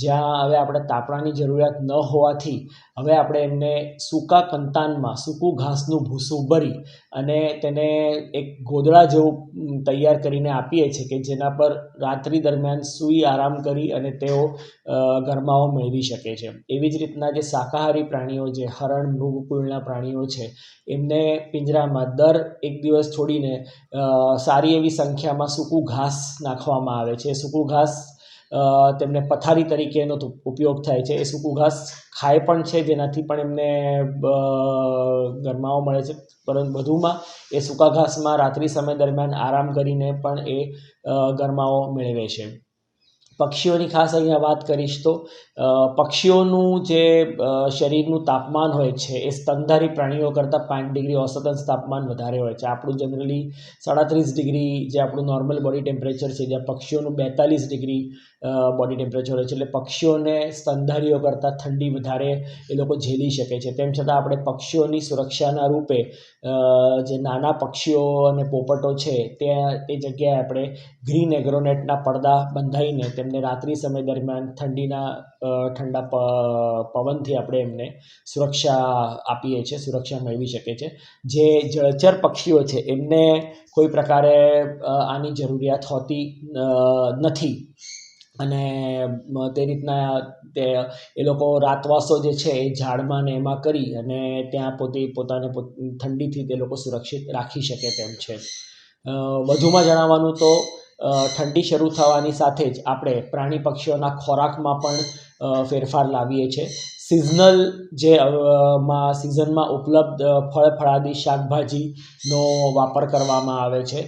જ્યાં હવે આપણે તાપણાની જરૂરિયાત ન હોવાથી હવે આપણે એમને સૂકા કંતાનમાં સૂકું ઘાસનું ભૂસું ભરી અને તેને એક ગોદડા જેવું તૈયાર કરીને આપીએ છીએ કે જેના પર રાત્રિ દરમિયાન સૂઈ આરામ કરી અને તેઓ ગરમાવો મેળવી શકે છે. એવી જ રીતના જે શાકાહારી પ્રાણીઓ, જે હરણ, મૃગકુળના પ્રાણીઓ છે, એમને પિંજરામાં દર એક દિવસ છોડીને સારી એવી સંખ્યામાં સૂકું ઘાસ નાખવામાં આવે છે. સૂકું ઘાસ તેમને પથારી તરીકે એનો ઉપયોગ થાય છે. એ સૂકું ઘાસ ખાય પણ છે, જેનાથી પણ એમને ગરમાવો મળે છે, પરંતુ વધુમાં એ સૂકા ઘાસમાં રાત્રિ સમય દરમિયાન આરામ કરીને પણ એ ગરમાવો મેળવે છે. પક્ષીઓની ખાસ અહીંયા વાત કરીશ તો પક્ષીઓનું જે શરીરનું તાપમાન હોય છે એ સ્તનધારી પ્રાણીઓ કરતાં 5 ડિગ્રી ઓસતન તાપમાન વધારે હોય છે. આપણું જનરલી 37 ડિગ્રી જે આપણું નોર્મલ બોડી ટેમ્પરેચર છે, જ્યાં પક્ષીઓનું 42 ડિગ્રી બોડી ટેમ્પરેચર હોય છે. એટલે પક્ષીઓને સ્તનધારીઓ કરતાં ઠંડી વધારે એ લોકો ઝેલી શકે છે. તેમ છતાં આપણે પક્ષીઓની સુરક્ષાના રૂપે જે નાના પક્ષીઓ અને પોપટો છે તે જગ્યાએ આપણે ગ્રીન એગ્રોનેટના પડદા બંધાઈને તેમને રાત્રિ સમય દરમિયાન ઠંડા પવનથી આપણે એમને સુરક્ષા આપીએ છીએ, સુરક્ષા મેળવી શકે છે. જે જળચર પક્ષીઓ છે એમને કોઈ પ્રકારે આની જરૂરિયાત હોતી નથી અને તે રીતના એ લોકો રાતવાસો જે છે એ ઝાડમાં ને એમાં કરી અને ત્યાં પોતાને ઠંડીથી તે લોકો સુરક્ષિત રાખી શકે તેમ છે. વધુમાં જણાવવાનું તો ઠંડી શરૂ થવાની સાથે જ આપણે પ્રાણી પક્ષીઓના ખોરાકમાં પણ ફેરફાર લાવીએ છીએ. સિઝનમાં ઉપલબ્ધ ફળ ફળાદી શાકભાજીનો વાપર કરવામાં આવે છે.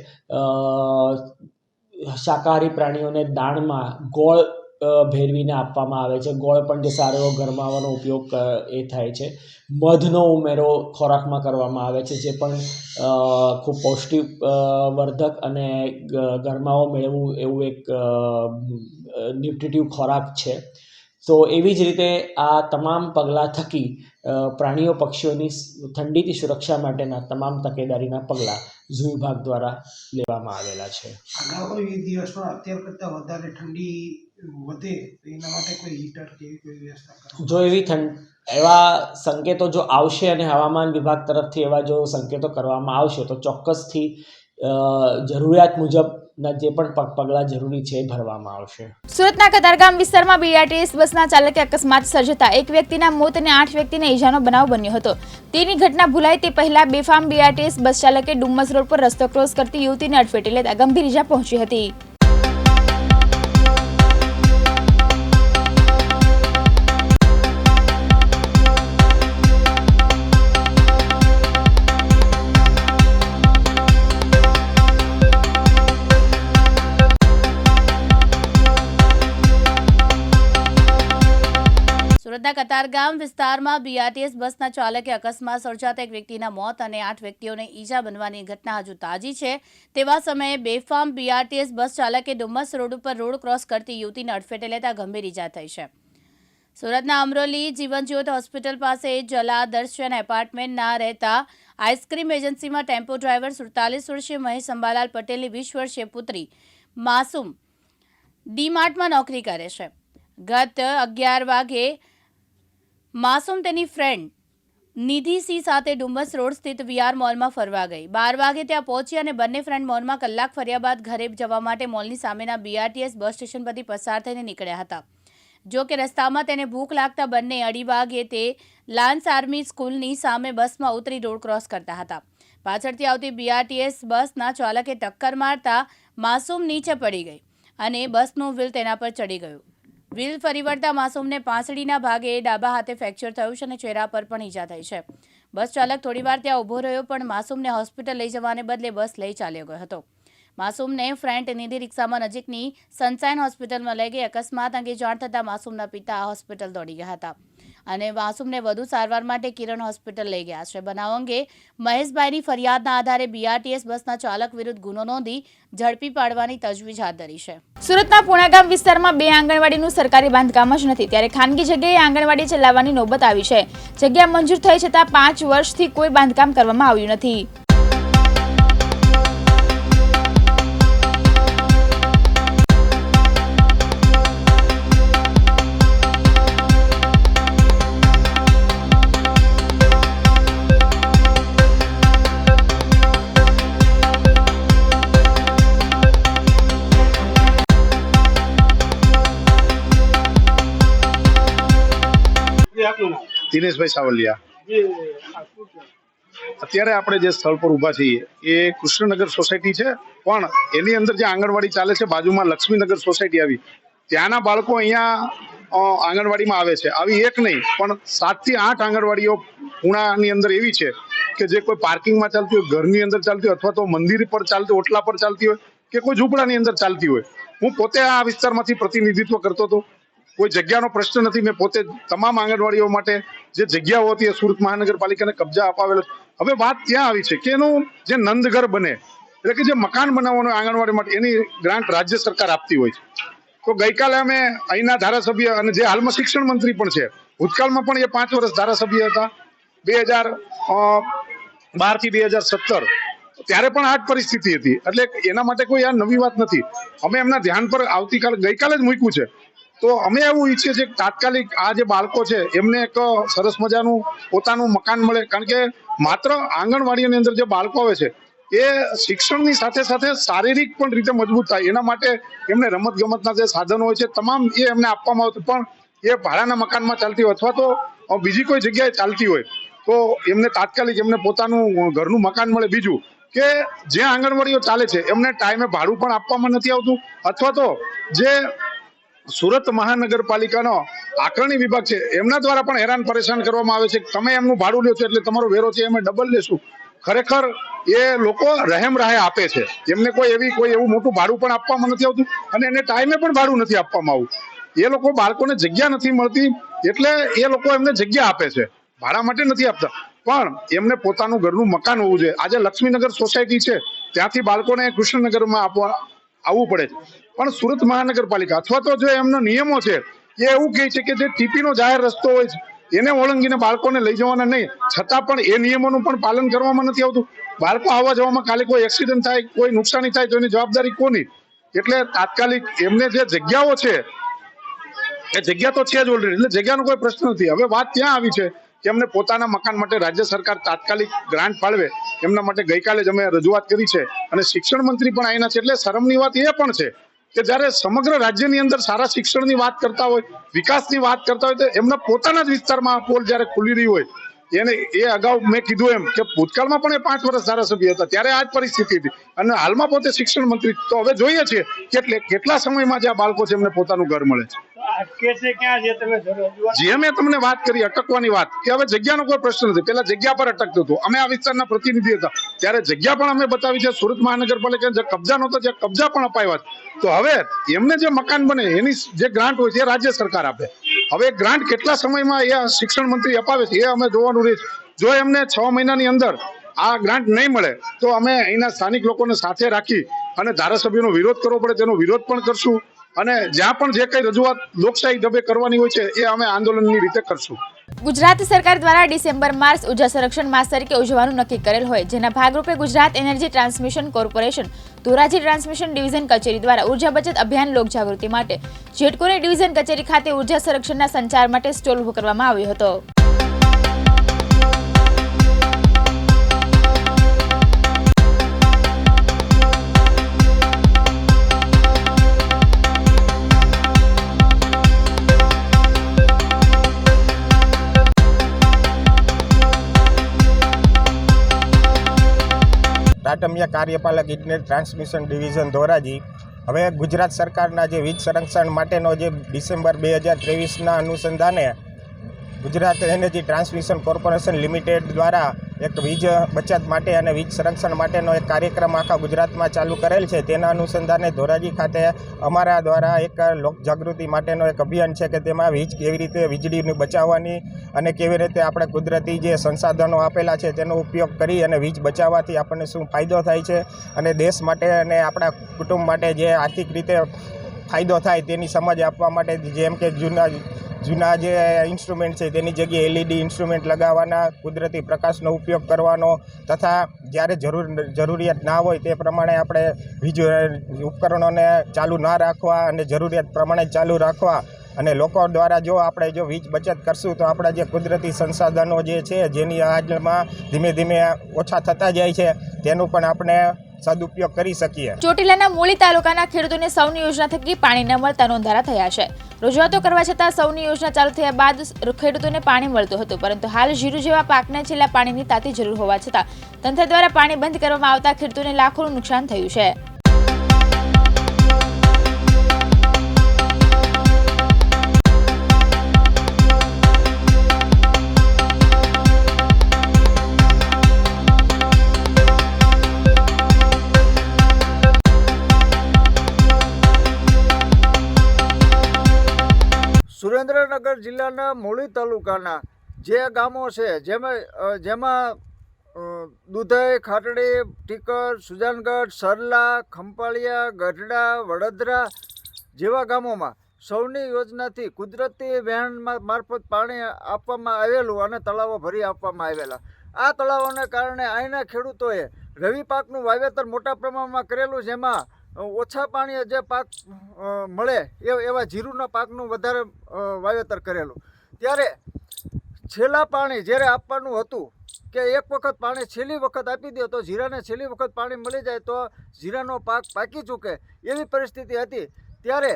શાકાહારી પ્રાણીઓને દાણમાં ગોળ ભેળવીને આપવામાં આવે છે. ગોળ પણ જે સારો એવો ગરમાવાનો ઉપયોગ એ થાય છે. મધનો ઉમેરો ખોરાકમાં કરવામાં આવે છે, જે પણ ખૂબ પૌષ્ટિકવર્ધક અને ગરમાવો મેળવવું એવું એક ન્યુટ્રિટિવ ખોરાક છે. તો એવી જ રીતે આ તમામ પગલાં થકી પ્રાણીઓ પક્ષીઓની ઠંડીથી સુરક્ષા માટેના તમામ તકેદારીના પગલાં ઝૂ વિભાગ દ્વારા લેવામાં આવેલા છે. આગામી દિવસમાં અત્યાર કરતાં વધારે ઠંડી વધે તો એના માટે કોઈ હીટર કે એવી કોઈ વ્યવસ્થા જો એવા સંકેતો જો આવશે અને હવામાન વિભાગ તરફથી એવા જો સંકેતો કરવામાં આવશે તો ચોક્કસથી જરૂરિયાત મુજબના જે પણ પગલાં જરૂરી છે એ ભરવામાં આવશે. સુરતના કતારગામ વિસ્તારમાં બીઆરટીએસ બસના ચાલકે અકસ્માત સર્જતા એક વ્યક્તિના મોત અને 8 વ્યક્તિને ઈજાનો બનાવ બન્યો હતો. તેની ઘટના ભૂલાય તે પહેલા બેફામ બીઆરટીએસ બસ ચાલકે ડુમ્મસ રોડ પર રસ્તો ક્રોસ કરતી યુવતીને અડફેટે લેતા ગંભીર ઈજા પહોંચી હતી. સુરતના કતારગામ વિસ્તારમાં બીઆરટીએસ બસના ચાલકે અકસ્માત સર્જાતા એક વ્યક્તિના મોત અને 8 વ્યક્તિઓને ઈજા બનવાની ઘટના હજુ તાજી છે. તેવા સમયે બેફામ બીઆરટીએસ બસ ચાલકે ડુમ્મસ રોડ ઉપર રોડ ક્રોસ કરતી યુવતીને અડફેટે લેતા ગંભીર ઈજા થઈ છે. સુરતના અમરોલી જીવનજ્યોત હોસ્પિટલ પાસે જલા દર્શન એપાર્ટમેન્ટના રહેતા આઈસ્ક્રીમ એજન્સીમાં ટેમ્પો ડ્રાઈવર 47 વર્ષીય મહેશ અંબાલાલ પટેલની 20 વર્ષીય પુત્રી માસૂમ ડીમાર્ટમાં નોકરી કરે છે. ગત 11 વાગે માસૂમ તેની ફ્રેન્ડ નિધિ સી સાથે ડુમ્મસ રોડ સ્થિત વીઆર મોલમાં ફરવા ગઈ. 12 વાગે ત્યાં પહોંચી અને બંને ફ્રેન્ડ મોલમાં કલાક ફર્યા બાદ ઘરે જવા માટે મોલની સામેના બીઆરટીએસ બસ સ્ટેશન પરથી પસાર થઈને નીકળ્યા હતા. જો કે રસ્તામાં તેને ભૂખ લાગતા બંને 2:30 વાગે તે લાન્સ આર્મી સ્કૂલની સામે બસમાં ઉતરી રોડ ક્રોસ કરતા હતા. પાછળથી આવતી બીઆરટીએસ બસના ચાલકે ટક્કર મારતા માસૂમ નીચે પડી ગઈ અને બસનું વ્હીલ તેના પર ચડી ગયું. વ્હીલ ફરી વળતા માસૂમને પાંસળીના ભાગે ડાબા હાથે ફ્રેક્ચર થયું છે અને ચહેરા પર પણ ઈજા થઈ છે. બસ ચાલક થોડીવાર ત્યાં ઊભો રહ્યો પણ માસૂમને હોસ્પિટલ લઈ જવાને બદલે બસ લઈ ચાલ્યો ગયો હતો. માસૂમને ફ્રેન્ડ નિધિ રિક્ષામાં નજીકની સનસાઇન હોસ્પિટલમાં લઈ ગઈ. અકસ્માત અંગે જાણ થતાં માસૂમના પિતા હોસ્પિટલ દોડી ગયા હતા અને માસૂમને વધુ સારવાર માટે કિરણ હોસ્પિટલ લઈ ગયા છે. બનાવ અંગે મહેશભાઈની ફરિયાદના આધારે BRTS બસના ચાલક વિરુદ્ધ ગુનો નોંધી ઝડપી પાડવાની તજવીજ હાથ ધરી છે. સુરતના પુણાગામ વિસ્તારમાં 2 આંગણવાડીનું સરકારી બાંધકામ જ નથી, ત્યારે ખાનગી જગ્યાએ આંગણવાડી ચલાવવાની નોબત આવી છે. જગ્યા મંજૂર થઈ છતાં 5 વર્ષથી કોઈ બાંધકામ કરવામાં આવ્યું નથી. દિનેશભાઈ સાવલિયા. અત્યારે આપણે જે સ્થળ પર ઊભા છીએ એ કૃષ્ણનગર સોસાયટી છે, પણ એની અંદર જે આંગણવાડી ચાલે છે બાજુમાં લક્ષ્મીનગર સોસાયટી આવી, ત્યાંના બાળકો અહીંયા આંગણવાડીમાં આવે છે. આવી એક નહીં પણ 7 થી 8 આંગણવાડીઓ પુણાની અંદર એવી છે કે જે કોઈ પાર્કિંગમાં ચાલતી હોય, ઘરની અંદર ચાલતી હોય, અથવા તો મંદિર પર ચાલતી, ઓટલા પર ચાલતી હોય કે કોઈ ઝૂંપડાની અંદર ચાલતી હોય. હું પોતે આ વિસ્તારમાંથી પ્રતિનિધિત્વ કરતો હતો. કોઈ જગ્યાનો પ્રશ્ન નથી. મેં પોતે તમામ આંગણવાડીઓ માટે જે જગ્યાઓ હતી એ સુરત મહાનગરપાલિકાને કબજા અપાવેલો. હવે વાત ત્યાં આવી છે કે એનું જે નંદઘર બને, એટલે કે જે મકાન બનાવવાનું આંગણવાડી માટે, એની ગ્રાન્ટ રાજ્ય સરકાર આપતી હોય છે. તો ગઈકાલે અમે અહીંના ધારાસભ્ય અને જે હાલમાં શિક્ષણ મંત્રી પણ છે, ભૂતકાળમાં પણ એ 5 વર્ષ ધારાસભ્ય હતા, 2012 થી 2017, ત્યારે પણ આ જ પરિસ્થિતિ હતી. એટલે એના માટે કોઈ આ નવી વાત નથી. અમે એમના ધ્યાન પર ગઈકાલે જ મૂક્યું છે. તો અમે એવું ઈચ્છીએ છીએ કે તાત્કાલિક આ જે બાળકો છે એમને એક સરસ મજાનું પોતાનું મકાન મળે. કારણ કે માત્ર આંગણવાડીની અંદર જે બાળકો આવે છે એ શિક્ષણની સાથે સાથે શારીરિક પણ રીતે મજબૂત થાય, એના માટે એમને રમત ગમતના જે સાધનો હોય છે તમામ એ એમને આપવામાં આવતું. પણ એ ભાડાના મકાનમાં ચાલતી હોય અથવા તો બીજી કોઈ જગ્યાએ ચાલતી હોય તો એમને તાત્કાલિક એમને પોતાનું ઘરનું મકાન મળે. બીજું કે જે આંગણવાડીઓ ચાલે છે એમને ટાઈમે ભાડું પણ આપવામાં નથી આવતું, અથવા તો જે સુરત મહાનગરપાલિકાનો આકારણી વિભાગ છે એમના દ્વારા પણ હેરાન પરેશાન કરવામાં આવે છે. તમે એમનું ભાડું લ્યો છો એટલે તમારો વેરો છે અમે ડબલ લેશું. ખરેખર એ લોકો રહેમ રાહે આપે છે, એમને કોઈ એવું મોટું ભાડું પણ આપવામાં નથી આવતું અને એને ટાઈમે પણ ભાડું નથી આપવામાં આવતું. એ લોકો બાળકોને જગ્યા નથી મળતી એટલે એ લોકો એમને જગ્યા આપે છે, ભાડા માટે નથી આપતા. પણ એમને પોતાનું ઘરનું મકાન હોવું જોઈએ. આજે લક્ષ્મીનગર સોસાયટી છે ત્યાંથી બાળકોને કૃષ્ણનગરમાં આવવું પડે છે. પણ સુરત મહાનગરપાલિકા અથવા તો જે એમનો નિયમો છે એ એવું કહે છે કે જે ટીપીનો જાહેર રસ્તો હોય છે એને ઓળંગીને બાળકોને લઈ જવાના નહીં, છતાં પણ એ નિયમોનું પણ પાલન કરવામાં નથી આવતું. બાળકો આવવા જવામાં કાલે કોઈ એક્સિડન્ટ થાય, કોઈ નુકસાની થાય તો એની જવાબદારી કોની? એટલે તાત્કાલિક એમને જે જગ્યાઓ છે એ જગ્યા તો છે જ ઓલરેડી, એટલે જગ્યાનો કોઈ પ્રશ્ન નથી. હવે વાત ત્યાં આવી છે કે એમને પોતાના મકાન માટે રાજ્ય સરકાર તાત્કાલિક ગ્રાન્ટ ફાળવે, એમના માટે ગઈકાલે જ અમે રજૂઆત કરી છે અને શિક્ષણ મંત્રી પણ આવ્યા છે. એટલે શરમની વાત એ પણ છે કે જ્યારે સમગ્ર રાજ્યની અંદર સારા શિક્ષણની વાત કરતા હોય, વિકાસની વાત કરતા હોય, તો એમના પોતાના જ વિસ્તારમાં પોલ જ્યારે ખુલી રહી હોય એને એ અગાઉ મેં કીધું એમ કે ભૂતકાળમાં પણ એ 5 વર્ષ ધારાસભ્ય હતા ત્યારે આ જ પરિસ્થિતિ હતી અને હાલમાં પોતે શિક્ષણ મંત્રી. તો હવે જોઈએ છીએ કેટલા સમયમાં જે આ બાળકો છે એમને પોતાનું ઘર મળે છે. જે મેં તમને વાત કરી અટકવાની વાત, કે હવે જગ્યાનો કોઈ પ્રશ્ન નથી. પેલા જગ્યા પર અટકતું હતું. અમે આ વિસ્તારના પ્રતિનિધિ હતા ત્યારે જગ્યા પણ અમે બતાવી છે. સુરત મહાનગરપાલિકા જે કબજા નહોતો જે કબજા પણ અપાવ્યા છે. તો હવે એમને જે મકાન બને એની જે ગ્રાન્ટ હોય છે એ રાજ્ય સરકાર આપે. હવે ગ્રાન્ટ કેટલા સમયમાં એ શિક્ષણ મંત્રી અપાવે છે એ અમે જોવાનું રહેશે. જો એમને 6 મહિનાની અંદર આ ગ્રાન્ટ નહીં મળે તો અમે અહીંના સ્થાનિક લોકોને સાથે રાખી અને ધારાસભ્યોનો વિરોધ કરવો પડે તેનો વિરોધ પણ કરશું અને જ્યાં પણ જે કઈ રજૂઆત લોકશાહી ઢબે કરવાની હોય છે એ અમે આંદોલનની રીતે કરશું. ગુજરાત સરકાર દ્વારા ડિસેમ્બર માસ ઉર્જા સંરક્ષણ માસ તરીકે ઉજવવાનું નક્કી કરેલ હોય, જેના ભાગરૂપે Gujarat energy transmission corporation Dhoraji transmission division કચેરી દ્વારા ઉર્જા બચત અભિયાન લોક જાગૃતિ માટે જેટકોની ડિવિઝન કચેરી ખાતે ઉર્જા સંરક્ષણના સંચાર માટે સ્ટોલ ઉભો કરવામાં આવ્યો હતો. ટાટમિયા કાર્યપાલક ઇજનેર ટ્રાન્સમિશન ડિવિઝન ધોરાજી હવે ગુજરાત સરકારના જે વીજ સંરક્ષણ માટેનો જે ડિસેમ્બર 2023ના અનુસંધાને Gujarat energy transmission corporation limited દ્વારા એક વીજ બચત માટે અને વીજ સંરક્ષણ માટેનો એક કાર્યક્રમ આખા ગુજરાતમાં ચાલુ કરેલ છે. તેના અનુસંધાને ધોરાજી ખાતે અમારા દ્વારા એક લોક જાગૃતિ માટેનો એક અભિયાન છે કે તેમાં વીજ કેવી રીતે વીજળીને બચાવવાની અને કેવી રીતે આપણે કુદરતી જે સંસાધનો આપેલા છે તેનો ઉપયોગ કરી અને વીજ બચાવવાથી આપણને શું ફાયદો થાય છે અને દેશ માટે અને આપણા કુટુંબ માટે જે આર્થિક રીતે ફાયદો થાય તેની સમજ આપવા માટે, જેમ કે જૂના જે ઇન્સ્ટ્રુમેન્ટ છે તેની જગ્યાએ LED ઇન્સ્ટ્રુમેન્ટ લગાવવાના, કુદરતી પ્રકાશનો ઉપયોગ કરવાનો તથા જ્યારે જરૂરિયાત ના હોય તે પ્રમાણે આપણે વીજ ઉપકરણોને ચાલુ ના રાખવા અને જરૂરિયાત પ્રમાણે ચાલુ રાખવા. અને લોકો દ્વારા જો વીજ બચત કરશું તો આપણા જે કુદરતી સંસાધનો જે છે જેની હાલમાં ધીમે ધીમે ઓછા થતા જાય છે તેનું પણ આપણે સદુપયોગ કરી શકીએ. ચોટીલાના મૂળી તાલુકાના ખેડૂતોને સૌની યોજના થકી પાણી ન મળતા નોંધારા થયા છે. રજૂઆતો કરવા છતાં સૌની યોજના ચાલુ થયા બાદ ખેડૂતોને પાણી મળતું હતું, પરંતુ હાલ જીરું જેવા પાકને છેલ્લા પાણીની તાતી જરૂર હોવા છતાં તંત્ર દ્વારા પાણી બંધ કરવામાં આવતા ખેડૂતોને લાખોનું નુકસાન થયું છે. સુરેન્દ્રનગર જિલ્લાના મૂળી તાલુકાના જે ગામો છે જેમાં દુધઈ, ખાટડી, ટીકર, સુજાનગઢ, સરલા, ખંપાળિયા, ગઢડા, વડોદરા જેવા ગામોમાં સૌની યોજનાથી કુદરતી વહેણ મારફત પાણી આપવામાં આવેલું અને તળાવો ભરી આપવામાં આવેલા. આ તળાવોને કારણે અહીંના ખેડૂતોએ રવિ પાકનું વાવેતર મોટા પ્રમાણમાં કરેલું, જેમાં ઓછા પાણીએ જે પાક મળે એવા જીરુના પાકનું વધારે વાવેતર કરેલું. ત્યારે છેલ્લા પાણી જ્યારે આપવાનું હતું કે એક વખત પાણી છેલ્લી વખત આપી દો તો જીરાને છેલ્લી વખત પાણી મળી જાય તો જીરાનો પાક પાકી ચૂકે એવી પરિસ્થિતિ હતી. ત્યારે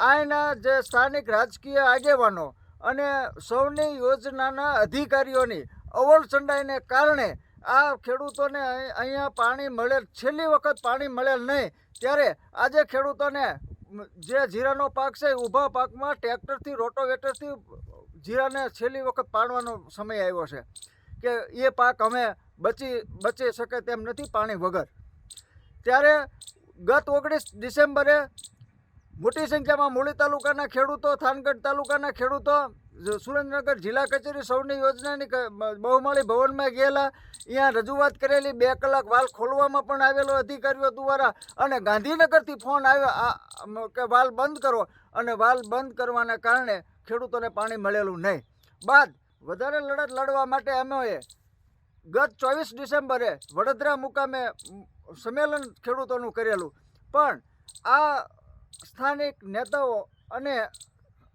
અહીંના જે સ્થાનિક રાજકીય આગેવાનો અને સૌની યોજનાના અધિકારીઓની અવળચંડાઈને કારણે આ ખેડૂતોને અહીંયા પાણી મળેલ, છેલ્લી વખત પાણી મળેલ નહીં. ત્યારે આજે ખેડૂતોને જે જીરાનો પાક છે ઊભા પાકમાં ટ્રેક્ટરથી, રોટોવેટરથી જીરાને છેલ્લી વખત પાડવાનો સમય આવ્યો છે કે એ પાક અમે બચી શકે તેમ નથી પાણી વગર. ત્યારે ગત 19 ડિસેમ્બરે મોટી સંખ્યામાં મૂળી તાલુકાના ખેડૂતો, થાનગઢ તાલુકાના ખેડૂતો સુરેન્દ્રનગર જિલ્લા કચેરી સૌની યોજનાની બહુમાળી ભવનમાં ગયેલા. અહીંયા રજૂઆત કરેલી, 2 કલાક વાલ ખોલવામાં પણ આવેલો અધિકારીઓ દ્વારા, અને ગાંધીનગરથી ફોન આવ્યો કે વાલ બંધ કરો, અને વાલ બંધ કરવાના કારણે ખેડૂતોને પાણી મળેલું નહીં. બાદ વધારે લડત લડવા માટે અમે ગત 24 ડિસેમ્બરે વડોદરા મુકામે સંમેલન ખેડૂતોનું કરેલું, પણ આ સ્થાનિક નેતાઓ અને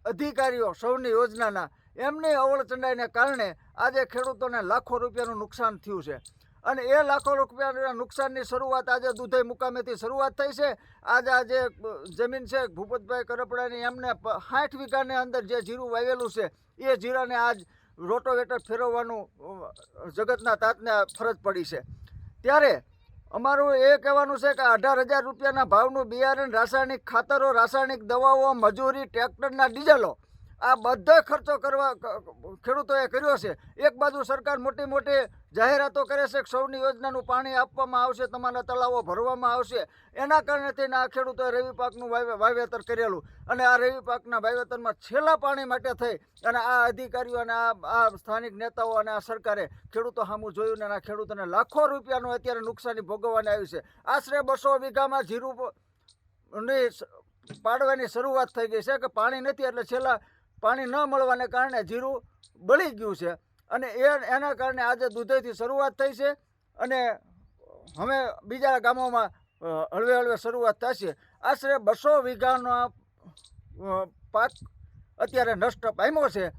અધિકારીઓ સૌની યોજનાના એમની અવળચંડાઈને કારણે આજે ખેડૂતોને લાખો રૂપિયાનું નુકસાન થયું છે. અને એ લાખો રૂપિયાના નુકસાનની શરૂઆત આજે દુધઈ મુકામેથી શરૂઆત થઈ છે. આજે આ જે જમીન છે ભૂપતભાઈ કરપડાની, એમને 60 વીઘાની અંદર જે જીરું વાવેલું છે એ જીરાને આજ રોટોવેટર ફેરવવાનું જગતના તાતને ફરજ પડી છે. ત્યારે અમારું એ કહેવાનું છે કે 18,000 રૂપિયાના ભાવનું બિયારણ, રાસાયણિક ખાતરો, રાસાયણિક દવાઓ, મજૂરી, ટ્રેક્ટરના ડીઝલો, આ બધો ખર્ચો કરવા ખેડૂતોએ કર્યો છે. એક બાજુ સરકાર મોટી મોટી જાહેરાતો કરે છે કે સૌની યોજનાનું પાણી આપવામાં આવશે, તમારા તળાવો ભરવામાં આવશે. એના કારણે થઈને આ ખેડૂતોએ રવિ પાકનું વાવેતર કરેલું, અને આ રવિ પાકના વાવેતરમાં છેલ્લા પાણી માટે થઈ અને આ અધિકારીઓ અને આ સ્થાનિક નેતાઓ અને આ સરકારે ખેડૂતો સામું જોયું, અને આ ખેડૂતોને લાખો રૂપિયાનું અત્યારે નુકસાની ભોગવવાની આવી છે. આશરે 200 વીઘામાં જીરુની પાડવાની શરૂઆત થઈ ગઈ છે કે પાણી નથી, એટલે છેલ્લા પાણી ન મળવાને કારણે જીરું બળી ગયું છે. અને એના કારણે આજે દુધઈથી શરૂઆત થઈ છે, અને હવે બીજા ગામોમાં હળવે હળવે શરૂઆત થશે. આશરે 200 વીઘાનો પાક અત્યારે નષ્ટ પામ્યો છે.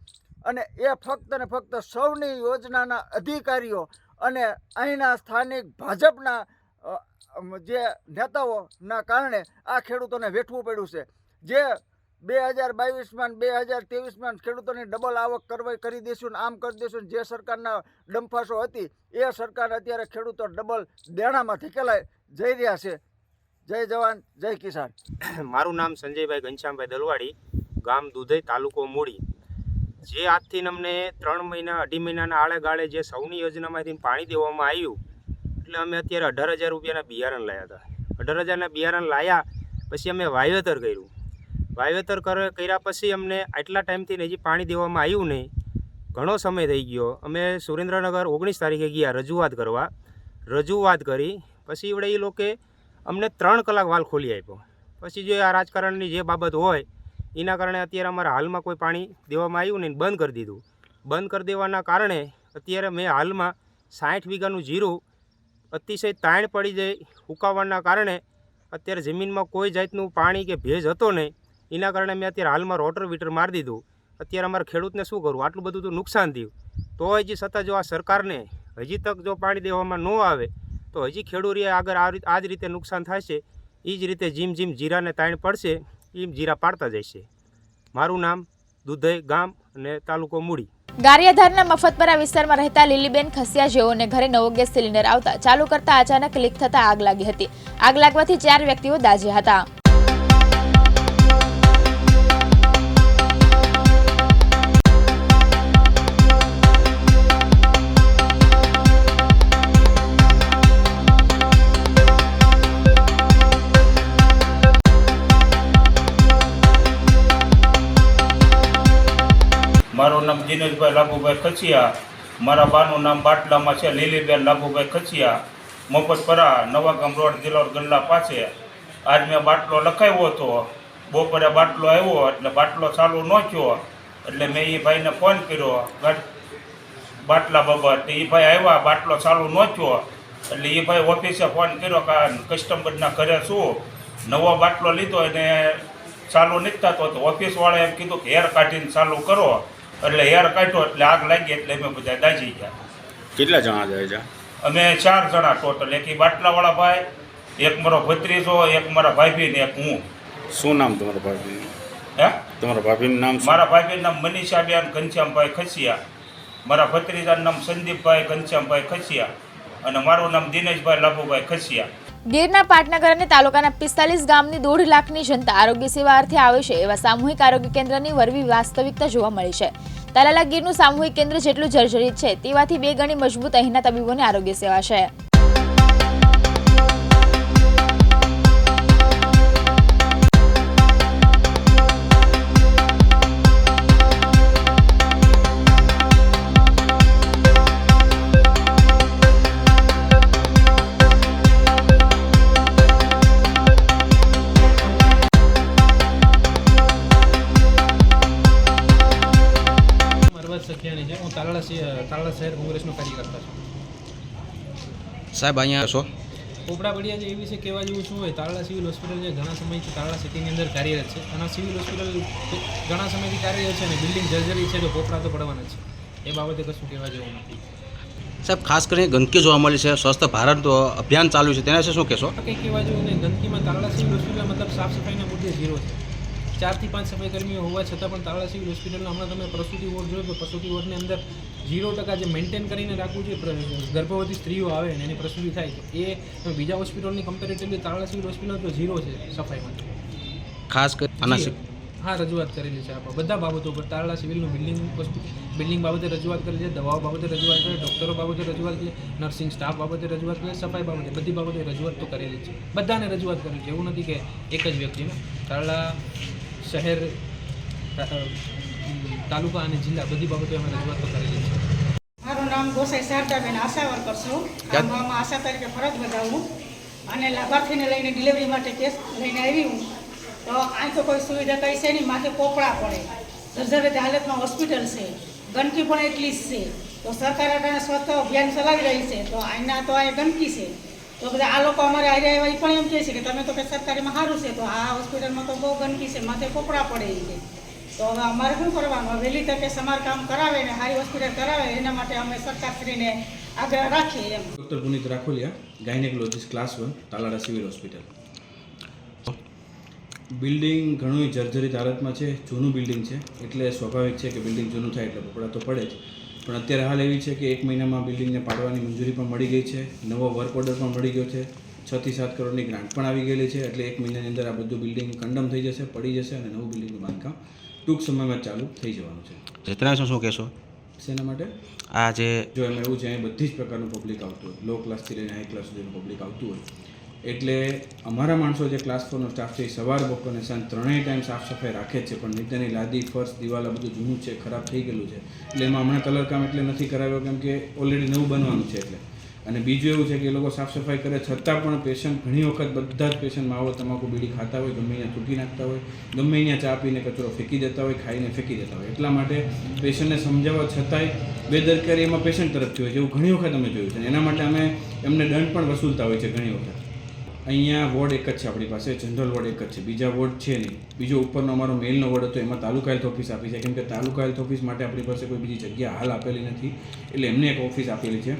અને એ ફક્ત ને ફક્ત સૌની યોજનાના અધિકારીઓ અને અહીંના સ્થાનિક ભાજપના જે નેતાઓના કારણે આ ખેડૂતોને વેઠવું પડ્યું છે. જે 2022માં 2023માં ખેડૂતોની ડબલ આવક કરી દઈશું, આમ કરી દઈશું, જે સરકારના ડંફાસો હતી એ સરકાર અત્યારે ખેડૂતો ડબલ દેણામાં ધકેલાઈ જઈ રહ્યા છે. જય જવાન, જય કિસાન. મારું નામ સંજયભાઈ ઘનશ્યામભાઈ દલવાડી, ગામ દુધઈ, તાલુકો મૂળી. જે આજથી અમને 3 મહિના 2.5 મહિનાના આળે ગાળે જે સૌની યોજનામાંથી પાણી દેવામાં આવ્યું, એટલે અમે અત્યારે 18,000 રૂપિયાના બિયારણ લાવ્યા હતા. 18,000ના બિયારણ લાવ્યા પછી અમે વાવેતર કર્યું. વાવેતર કર્યા પછી અમને આટલા ટાઈમથી હજી પાણી દેવામાં આવ્યું નહીં. ઘણો સમય થઈ ગયો. અમે સુરેન્દ્રનગર 19 તારીખે ગયા રજૂઆત કરવા. રજૂઆત કરી પછી એવડે એ લોકોએ અમને 3 કલાક વાલ ખોલી આપ્યો. પછી જો આ રાજકારણની જે બાબત હોય એના કારણે અત્યારે અમારા હાલમાં કોઈ પાણી દેવામાં આવ્યું નહીં, બંધ કરી દીધું. બંધ કરી દેવાના કારણે અત્યારે મેં હાલમાં 60 વીઘાનું જીરું અતિશય તાણ પડી જાય હુકાવાના કારણે અત્યારે જમીનમાં કોઈ જાતનું પાણી કે ભેજ હતો નહીં. એના કારણે મેં અત્યારે હાલમાં રોટર વીટર મારી દીધું. અત્યારે અમારા ખેડૂતને શું કરવું? આટલું બધું તો નુકસાન થયું. તો હજી છતાં જો આ સરકારને હજી તક જો પાણી દેવામાં ન આવે તો હજી ખેડૂતોએ આગળ આ જ રીતે નુકસાન થશે. એ જ રીતે જેમ જીરાને તાણ પડશે એમ જીરા પાડતા જશે. મારું નામ દુધઈ ગામ અને તાલુકો મૂડી. ગારિયાધારના મફતપરા વિસ્તારમાં રહેતા લીલીબેન ખસિયા જેઓને ઘરે નવો ગેસ સિલિન્ડર આવતા ચાલુ કરતા અચાનક લીક થતા આગ લાગી હતી. આગ લાગવાથી 4 વ્યક્તિઓ દાઝ્યા હતા. મારું નામ દિનેશભાઈ લાભુભાઈ ખચિયા, મારા બાનું નામ બાટલામાં છે લીલીબેન લાભુભાઈ ખચિયા, મફતપરા નવાગામ રોડ દિલોર ગલ્લા પાસે. આજ મેં બાટલો લખાવ્યો હતો, બપોરે બાટલો આવ્યો એટલે બાટલો ચાલુ ન થયો એટલે મેં એ ભાઈને ફોન કર્યો બાટલા બાબત. એ ભાઈ આવ્યા, બાટલો ચાલુ ન થયો એટલે એ ભાઈ ઓફિસે ફોન કર્યો કે કસ્ટમરના ઘરે શું નવો બાટલો લીધો અને ચાલુ નથી થતો. તો ઓફિસવાળાએ એમ કીધું કે હેર કાઢીને ચાલુ કરો, એટલે હેર કાઢ્યો એટલે આગ લાગી એટલે અમે બધા દાઝી ગયા. કેટલા જણા જાય છે? અમે 4 જણા ટોટલ. એક બાટલાવાળા ભાઈ, એક મારો ભત્રીજો, એક મારા ભાભી ને એક હું. શું નામ તમારા ભાભીનું? હે, તમારા ભાભીનું નામ? મારા ભાભીનું નામ મનીષાબેન ઘનશ્યામભાઈ ખસિયા, મારા ભત્રીજાનું નામ સંદીપભાઈ ઘનશ્યામભાઈ ખસિયા અને મારું નામ દિનેશભાઈ લાભુભાઈ ખસિયા. ગીરના પાટનગર અને તાલુકાના 45 ગામની 1.5 લાખની જનતા આરોગ્ય સેવા અર્થે આવે છે એવા સામૂહિક આરોગ્ય કેન્દ્રની વરવી વાસ્તવિકતા જોવા મળી છે. તાલાલા ગીરનું સામૂહિક કેન્દ્ર જેટલું જર્જરિત છે તેવાથી 2 ગણી મજબૂત અહીંના તબીબોની આરોગ્ય સેવા છે. સખિયાની છે. હું તાલાળા શહેર કોંગ્રેસનો કાર્યકર્તા છું. સાહેબ અહીંયા છો? પોપડા પડિયા છે એ વિશે કહેવા જેવું શું હોય? તાલાળા સિવિલ હોસ્પિટલ જે ઘણા સમયથી તાલાળા સિટીની અંદર કાર્યરત છે અને સિવિલ હોસ્પિટલ ઘણા સમયથી કાર્યરત છે અને બિલ્ડિંગ જર્જરી છે તો પોપડા તો પડવાના છે. એ બાબતે કશું કહેવા જેવું નથી. સાહેબ ખાસ કરીને ગંદકી જોવા મળી છે, સ્વસ્થ ભારત અભિયાન ચાલુ છે, તેના વિશે શું કહેશો? કંઈ કહેવા જેવું નહીં. ગંદકીમાં તાલાળા સિવિલ હોસ્પિટલ મતલબ સાફ સફાઈના મુદ્દે 0 છે. 4 થી 5 સફાઈ કર્મીઓ હોવા છતાં પણ તાલાળા સિવિલ હોસ્પિટલના હમણાં તમે પ્રસૂતિ વોર્ડ જોયો તો પ્રસૂતિ વોર્ડની અંદર 0% જે મેન્ટેન કરીને રાખવું જોઈએ. ગર્ભવતી સ્ત્રીઓ આવે ને એની પ્રસૂતિ થાય તો એ બીજા હોસ્પિટલની કમ્પેરેટિવલી તાલાળા સિવિલ હોસ્પિટલ તો 0 છે સફાઈમાં. ખાસ કરી હા, રજૂઆત કરેલી છે આપણે બધા બાબતો પર. તાલાળા સિવિલનું બિલ્ડિંગ બાબતે રજૂઆત કરેલી છે, દવાઓ બાબતે રજૂઆત કરી, ડૉક્ટરો બાબતે રજૂઆત કરી, નર્સિંગ સ્ટાફ બાબતે રજૂઆત કરી, સફાઈ બાબતે બધી બાબતે રજૂઆત તો કરેલી છે. બધાને રજૂઆત કરેલી છે. એવું નથી કે એક જ વ્યક્તિને. તાલાળા શહેર, તાલુકા અને જિલ્લા બધી બાબતે અમે રજૂઆત તો કરેલી છે. મારું નામ ગોસાઈ શારદાબેન, આશા વર્કર છું. ગામમાં આશા તરીકે ફરજ બજાવું અને લાભાર્થીને લઈને ડિલિવરી માટે કેસ લઈને આવી હું. તો અહીં તો કોઈ સુવિધા કઈ છે નહીં. માથે પોપડા પડે, જર્જરિત હાલતમાં હોસ્પિટલ છે, ગંદકી પણ એટલી જ છે. તો સરકાર અટાણે સ્વચ્છ અભિયાન ચલાવી રહી છે તો અહીંના તો આ ગંદકી છે. તો બધા આ લોકો અમારે આવ્યા એવા એ પણ એમ કહે છે કે તમે તો કે સરકારીમાં સારું છે, તો આ હોસ્પિટલમાં તો બહુ ગંદકી છે, માથે પોપડા પડે એ છે. તો હવે અમારે શું કરવાનું? વહેલી તકે સમારકામ કરાવે ને સારી હોસ્પિટલ કરાવે એના માટે અમે સરકારશ્રીને આગ્રહ રાખીએ એમ. Doctor Punit Rakholiya, gynaecologist class 1, Talala civil hospital. Building ઘણું જર્જરિત હાલતમાં છે, જૂનું બિલ્ડિંગ છે એટલે સ્વાભાવિક છે કે બિલ્ડિંગ જૂનું થાય એટલે પોપડા તો પડે જ. પણ અત્યારે હાલ એવી છે કે 1 મહિનામાં બિલ્ડિંગને પાડવાની મંજૂરી પણ મળી ગઈ છે, નવો વર્ક ઓર્ડર પણ મળી ગયો છે, 6 થી 7 કરોડની ગ્રાન્ટ પણ આવી ગયેલી છે. એટલે 1 મહિનાની અંદર આ બધું બિલ્ડિંગ કન્ડમ થઈ જશે, પડી જશે અને નવું બિલ્ડિંગનું બાંધકામ ટૂંક સમયમાં જ ચાલુ થઈ જવાનું છે. તેના વિશે શું કહેશો? શેના માટે? આ જે જો એમાં એવું છે, અહીં બધી જ પ્રકારનું પબ્લિક આવતું હોય, લો ક્લાસથી લઈને હાઈ ક્લાસ સુધીનું પબ્લિક આવતું હોય, એટલે અમારા માણસો જે ક્લાસ 4નો સ્ટાફ છે એ સવાર બપોર અને સાંજ ત્રણેય ટાઈમ સાફ સફાઈ રાખે જ છે. પણ નીચેની લાદી, ફર્શ, દિવાલ આ બધું જૂનું છે, ખરાબ થઈ ગયેલું છે, એટલે એમાં હમણાં કલર કામ એટલે નથી કરાવ્યો કેમ કે ઓલરેડી નવું બનવાનું છે એટલે. અને બીજું એવું છે કે એ લોકો સાફ સફાઈ કરે છતાં પણ પેશન્ટ ઘણી વખત બધા જ પેશન્ટ માવો તમાકુ બીડી ખાતા હોય, ગમે ત્યાં થૂકી નાખતા હોય, ગમે ત્યાં ચા પીને કચરો ફેંકી દેતા હોય, ખાઈને ફેંકી દેતા હોય. એટલા માટે પેશન્ટને સમજાવવા છતાંય બેદરકારી એમાં પેશન્ટ તરફથી હોય છે, એવું ઘણી વખત અમે જોયું છે. એના માટે અમે એમને દંડ પણ વસૂલતા હોય છે ઘણી વખત. અહીંયા વોર્ડ એક જ છે આપણી પાસે, જનરલ વોર્ડ એક જ છે, બીજા વોર્ડ છે નહીં. બીજો ઉપરનો અમારો મેલનો વોર્ડ હતો, એમાં તાલુકા હેલ્થ ઓફિસ આપી છે કેમ કે તાલુકા હેલ્થ ઓફિસ માટે આપણી પાસે કોઈ બીજી જગ્યા હાલ આપેલી નથી, એટલે એમને એક ઓફિસ આપેલી છે.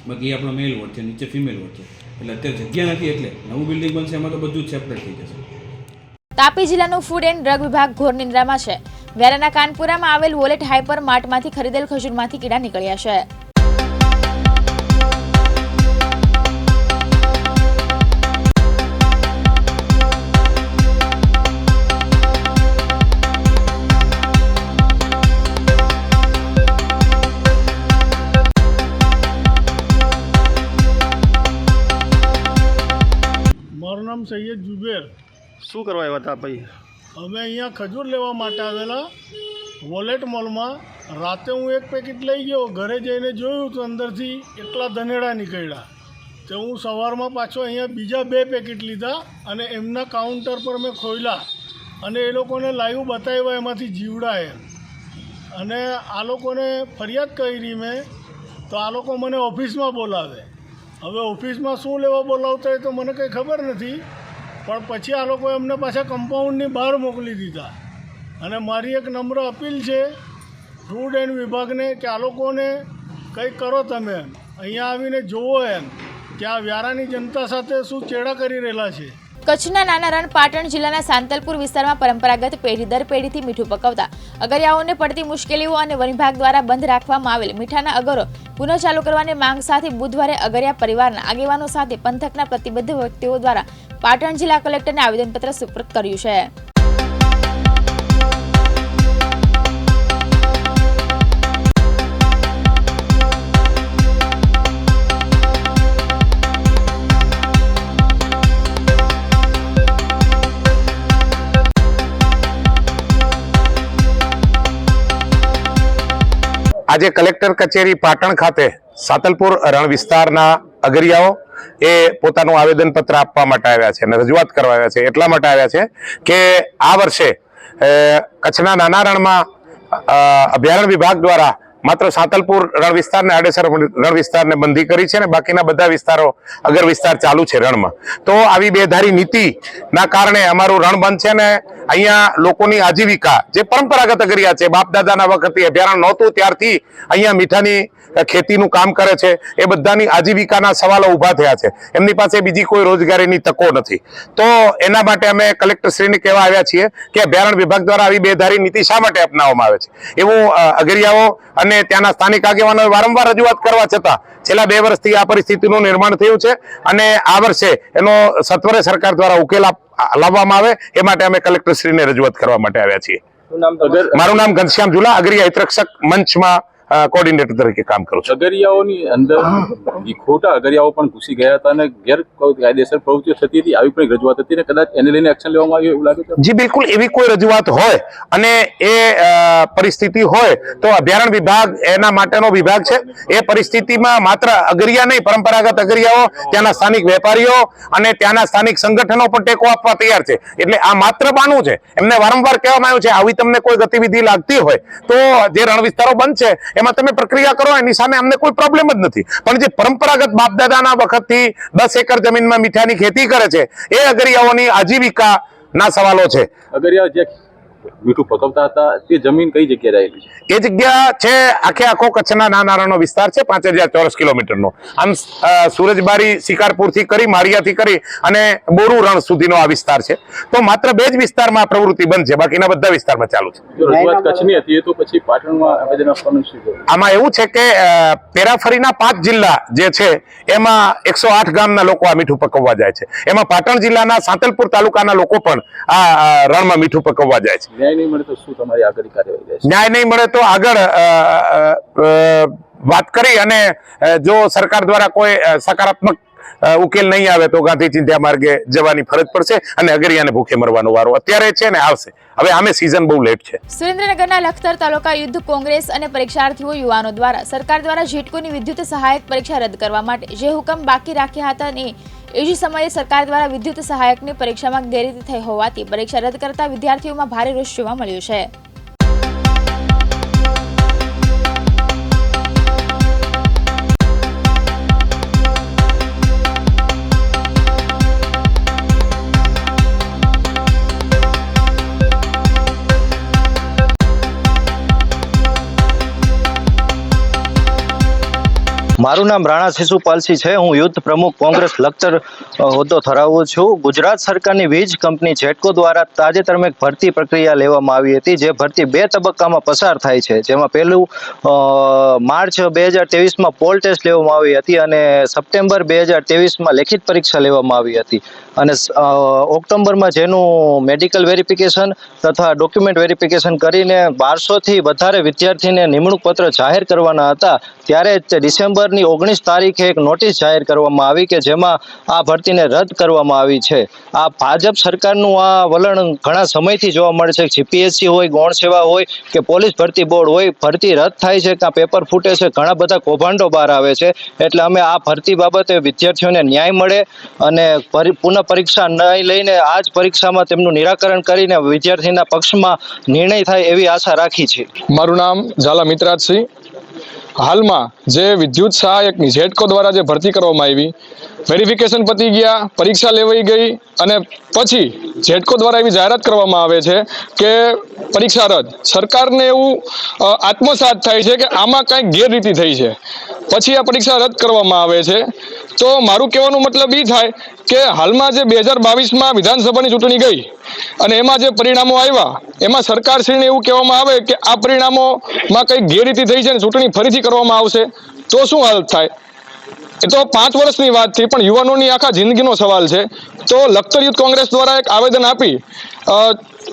બાકી આપણો મેલ વોર્ડ છે, નીચે ફિમેલ વોર્ડ છે, એટલે અત્યારે જગ્યા નથી, એટલે નવું બિલ્ડિંગ બનશે એમાં તો બધું જ સેપરેટ થઈ જશે. તાપી જિલ્લાનું ફૂડ એન્ડ ડ્રગ વિભાગ ઘોર નિંદ્રામાં છે. વ્યારાના કાનપુરામાં આવેલ વોલેટ હાઈપર માર્ટમાંથી ખરીદેલ ખજૂરમાંથી કીડા નીકળ્યા છે. મારું નામ સૈયદ જુબેર. શું કરવા આવ્યા હતા ભાઈ? અમે અહીંયા ખજૂર લેવા માટે આવેલા વોલેટ મોલમાં. રાતે હું એક પેકેટ લઈ ગયો, ઘરે જઈને જોયું તો અંદરથી એટલા ધનેડા નીકળ્યા. તો હું સવારમાં પાછો અહીંયા બીજા 2 પેકેટ લીધા અને એમના કાઉન્ટર પર મેં ખોલ્યા અને એ લોકોને લાઈવ બતાવ્યા એમાંથી જીવડા એમ. અને આ લોકોને ફરિયાદ કરી મેં, તો આ લોકો મને ઓફિસમાં બોલાવે. હવે ઓફિસમાં શું લેવા બોલાવતા હોય તો મને કંઈ ખબર નથી, પણ પછી આ લોકોએ અમને પાછા કમ્પાઉન્ડની બહાર મોકલી દીધા. અને મારી એક નમ્ર અપીલ છે ફૂડ એન્ડ વિભાગને કે આ લોકોને કંઈક કરો તમે, અહીંયા આવીને જુઓ એમ કે આ વ્યારાની જનતા સાથે શું ચેડા કરી રહેલા છે. કચ્છના નાના રણ પાટણ જિલ્લાના સાંતલપુર વિસ્તારમાં પરંપરાગત પેઢી દર પેઢીથી મીઠું પકવતા અગરિયાઓને પડતી મુશ્કેલીઓ અને વન વિભાગ દ્વારા બંધ રાખવામાં આવેલ મીઠાના અગરો પુનઃ ચાલુ કરવાની માંગ સાથે બુધવારે અગરિયા પરિવારના આગેવાનો સાથે પંથકના પ્રતિબદ્ધ વ્યક્તિઓ દ્વારા પાટણ જિલ્લા કલેક્ટરને આવેદનપત્ર સુપરત કર્યું છે. આજે કલેક્ટર કચેરી પાટણ ખાતે સાતલપુર રણ વિસ્તારના અગરિયાઓ એ પોતાનું આવેદનપત્ર આપવા માટે આવ્યા છે અને રજૂઆત કરવા આવ્યા છે. એટલા માટે આવ્યા છે કે આ વર્ષે કચ્છના નાના રણમાં અભયારણ્ય વિભાગ દ્વારા માત્ર સાતલપુર રણ વિસ્તારને આડેસર રણ વિસ્તારને બંધી કરી છે અને બાકીના બધા વિસ્તારો અગર વિસ્તાર ચાલુ છે રણમાં. તો આવી બેધારી નીતિના કારણે અમારું રણ બંધ છે ને અહીંયા લોકોની આજીવિકા જે પરંપરાગત અગરિયા છે, બાપ દાદાના વખતથી અભયારણ્ય નહોતું ત્યારથી અહીંયા મીઠાની ખેતીનું કામ કરે છે, એ બધાની આજીવિકાના સવાલો ઊભા થયા છે. એમની પાસે બીજી કોઈ રોજગારીની તકો નથી. તો એના માટે અમે કલેક્ટરશ્રીને કહેવા આવ્યા છીએ કે અભયારણ્ય વિભાગ દ્વારા આવી બેધારી નીતિ શા માટે અપનાવવામાં આવે છે. એવું અગરિયાઓ અને ત્યાંના સ્થાનિક આગેવાનોએ વારંવાર રજૂઆત કરવા છતાં છેલ્લા 2 વર્ષથી આ પરિસ્થિતિનું નિર્માણ થયું છે અને આ વર્ષે એનો સત્વરે સરકાર દ્વારા ઉકેલ લાવવામાં આવે એ માટે અમે કલેક્ટરશ્રીને રજૂઆત કરવા માટે આવ્યા છીએ. મારું નામ ઘનશ્યામ ઝુલા, અગરિયા હિતરક્ષક મંચમાં કોર્ડિનેટર તરીકે કામ કરું છું. અગરિયાઓની અંદર ખોટા અગરિયાઓ પણ ઘૂસી ગયા હતા અને ગેરકાયદેસર પ્રવૃત્તિઓ થતી હતી, આવી પણ રજૂઆત હતી ને કદાચ એને લઈને એક્શન લેવામાં આવ્યું એવું લાગે છે? જી બિલકુલ, એવી કોઈ રજૂઆત હોય અને એ પરિસ્થિતિ હોય તો અભયારણ્ય વિભાગ એના માટેનો વિભાગ છે. એ પરિસ્થિતિમાં માત્ર અગરિયા નહીં, પરંપરાગત અગરિયાઓ, ત્યાંના સ્થાનિક વેપારીઓ અને ત્યાંના સ્થાનિક સંગઠનો પણ ટેકો આપવા તૈયાર છે. એટલે આ માત્ર બાનું છે. એમને વારંવાર કહેવામાં આવ્યું છે આવી તમને કોઈ ગતિવિધિ લાગતી હોય તો જે રણ વિસ્તારો બંધ છે એમાં તમે પ્રક્રિયા કરો, એની સામે અમને કોઈ પ્રોબ્લેમ જ નથી. પણ જે પરંપરાગત બાપદાદાના વખતથી 10 એકર જમીનમાં મીઠાની ખેતી કરે છે એ અગરિયાઓની આજીવિકાના સવાલો છે. અગરિયા જે મીઠું પકવતા હતા તે જમીન કઈ જગ્યાએ રહેલી છે? એ જગ્યા છે આખો કચ્છના નાના રણનો વિસ્તાર છે, 5000 ચોરસ કિલોમીટરનો. આમ સુરજબારી શિકારપુરથી કરી માળિયાથી કરી અને બોરુ રણ સુધીનો આ વિસ્તાર છે. તો માત્ર 2 જ વિસ્તારમાં પ્રવૃત્તિ બંધ છે, બાકીના બધા વિસ્તારમાં ચાલુ છે. જો રજૂઆત કચ્છની હતી એ તો પછી પાટણમાં આવેદન આપવાનું છે. આમાં એવું છે કે પેરાફરીના 5 જિલ્લા જે છે એમાં 108 ગામના લોકો આ મીઠું પકવવા જાય છે. એમાં પાટણ જિલ્લાના સાંતલપુર તાલુકાના લોકો પણ આ રણમાં મીઠું પકવવા જાય છે. ન્યાય નહીં મળે તો શું તમારી આગળની કાર્યવાહી રહેશે? ન્યાય નહીં મળે તો આગળ વાત કરી અને જો સરકાર દ્વારા કોઈ સકારાત્મક ઉકેલ નહીં આવે તો ગાંધી ચિંધ્યા માર્ગે જવાની ફરજ પડશે અને અગરિયાને ભૂખે મરવાનો વારો અત્યારે છે ને આવશે. હવે આમે સિઝન બહુ લેટ છે. સુરેન્દ્રનગરના લખતર તાલુકા યુદ્ધ કોંગ્રેસ અને પરીક્ષાર્થીઓ યુવાનો દ્વારા સરકાર દ્વારા જેટકોની વિદ્યુત સહાયક પરીક્ષા રદ કરવા માટે જે હુકમ બાકી રાખ્યા હતા ને એ જ સમયે સરકાર દ્વારા વિદ્યુત સહાયકની પરીક્ષામાં ગેરરીતિ થઈ હોવાથી પરીક્ષા રદ કરતા વિદ્યાર્થીઓમાં ભારે રોષ જોવા મળ્યો છે. મારું નામ રાણા શિશુપાલસિંહ છે. હું યુથ પ્રમુખ કોંગ્રેસ લખતર હોદ્દો ધરાવું છું. ગુજરાત સરકારની વીજ કંપની જેટકો દ્વારા તાજેતરમાં એક ભરતી પ્રક્રિયા લેવામાં આવી હતી, જે ભરતી 2 તબક્કામાં પસાર થાય છે. જેમાં પહેલું માર્ચ 2023માં પોલ ટેસ્ટ લેવામાં આવી હતી અને સપ્ટેમ્બર 2023માં લેખિત પરીક્ષા લેવામાં આવી હતી અને ઓક્ટોબરમાં જેનું મેડિકલ વેરિફિકેશન તથા ડોક્યુમેન્ટ વેરિફિકેશન કરીને 1200થી વધારે વિદ્યાર્થીને નિમણૂક પત્ર જાહેર કરવાના હતા. ત્યારે ડિસેમ્બરની 19 તારીખે એક નોટિસ જાહેર કરવામાં આવી કે જેમાં આ ભરતીને રદ કરવામાં આવી છે. આ ભાજપ સરકારનું આ વલણ ઘણા સમયથી જોવા મળે છે. જીપીએસસી હોય, ગૌણ સેવા હોય કે પોલીસ ભરતી બોર્ડ હોય, ભરતી રદ થાય છે કાં પેપર ફૂટે છે, ઘણા બધા કૌભાંડો બહાર આવે છે. એટલે અમે આ ભરતી બાબતે વિદ્યાર્થીઓને ન્યાય મળે અને પુનઃ પરીક્ષા નહીં લઈને આ જ પરીક્ષામાં તેમનું નિરાકરણ કરીને વિદ્યાર્થીના પક્ષમાં નિર્ણય થાય એવી આશા રાખી છે. મારું નામ ઝાલા મિત્રાજસિંહ. હાલમાં જે વિદ્યુત સહાયકની જેટકો દ્વારા જે ભરતી કરવામાં આવી, વેરિફિકેશન પતી ગયા, પરીક્ષા લેવાઈ ગઈ અને પછી જેટકો દ્વારા એવી જાહેરાત કરવામાં આવે છે કે પરીક્ષા રદ. સરકારને એવું આત્મસાત થાય છે કે આમાં કંઈક ગેરરીતિ થઈ છે, પછી આ પરીક્ષા રદ કરવામાં આવે છે. તો મારું કહેવાનું મતલબ એ થાય કે હાલમાં જે 2022માં વિધાનસભાની ચૂંટણી ગઈ અને એમાં જે પરિણામો આવ્યા એમાં સરકારશ્રીને એવું કહેવામાં આવે કે આ પરિણામોમાં કંઈક ગેરરીતિ થઈ છે અને ચૂંટણી ફરીથી કરવામાં આવશે તો શું હાલત થાય? એ તો 5 વર્ષની વાત થઈ, પણ યુવાનોની આખા જિંદગીનો સવાલ છે. તો લખતર યુથ કોંગ્રેસ દ્વારા એક આવેદન આપી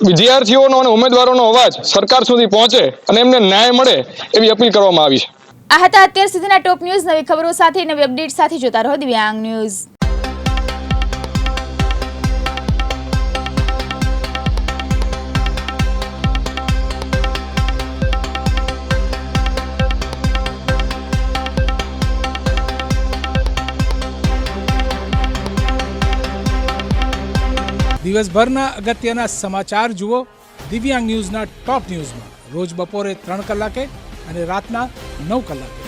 વિદ્યાર્થીઓનો અને ઉમેદવારોનો અવાજ સરકાર સુધી પહોંચે અને એમને ન્યાય મળે એવી અપીલ કરવામાં આવી છે. આ હતા અત્યાર સુધીના ટોપ ન્યૂઝ. નવી ખબરો સાથે નવી અપડેટ સાથે જોતા રહો દિવ્યાંગ ન્યૂઝ. દિવસભરના અગત્યના સમાચાર જુઓ દિવ્યાંગ ન્યૂઝના ટોપ ન્યૂઝમાં રોજ બપોરે 3 કલાકે અને રાતના 9 કલાકે.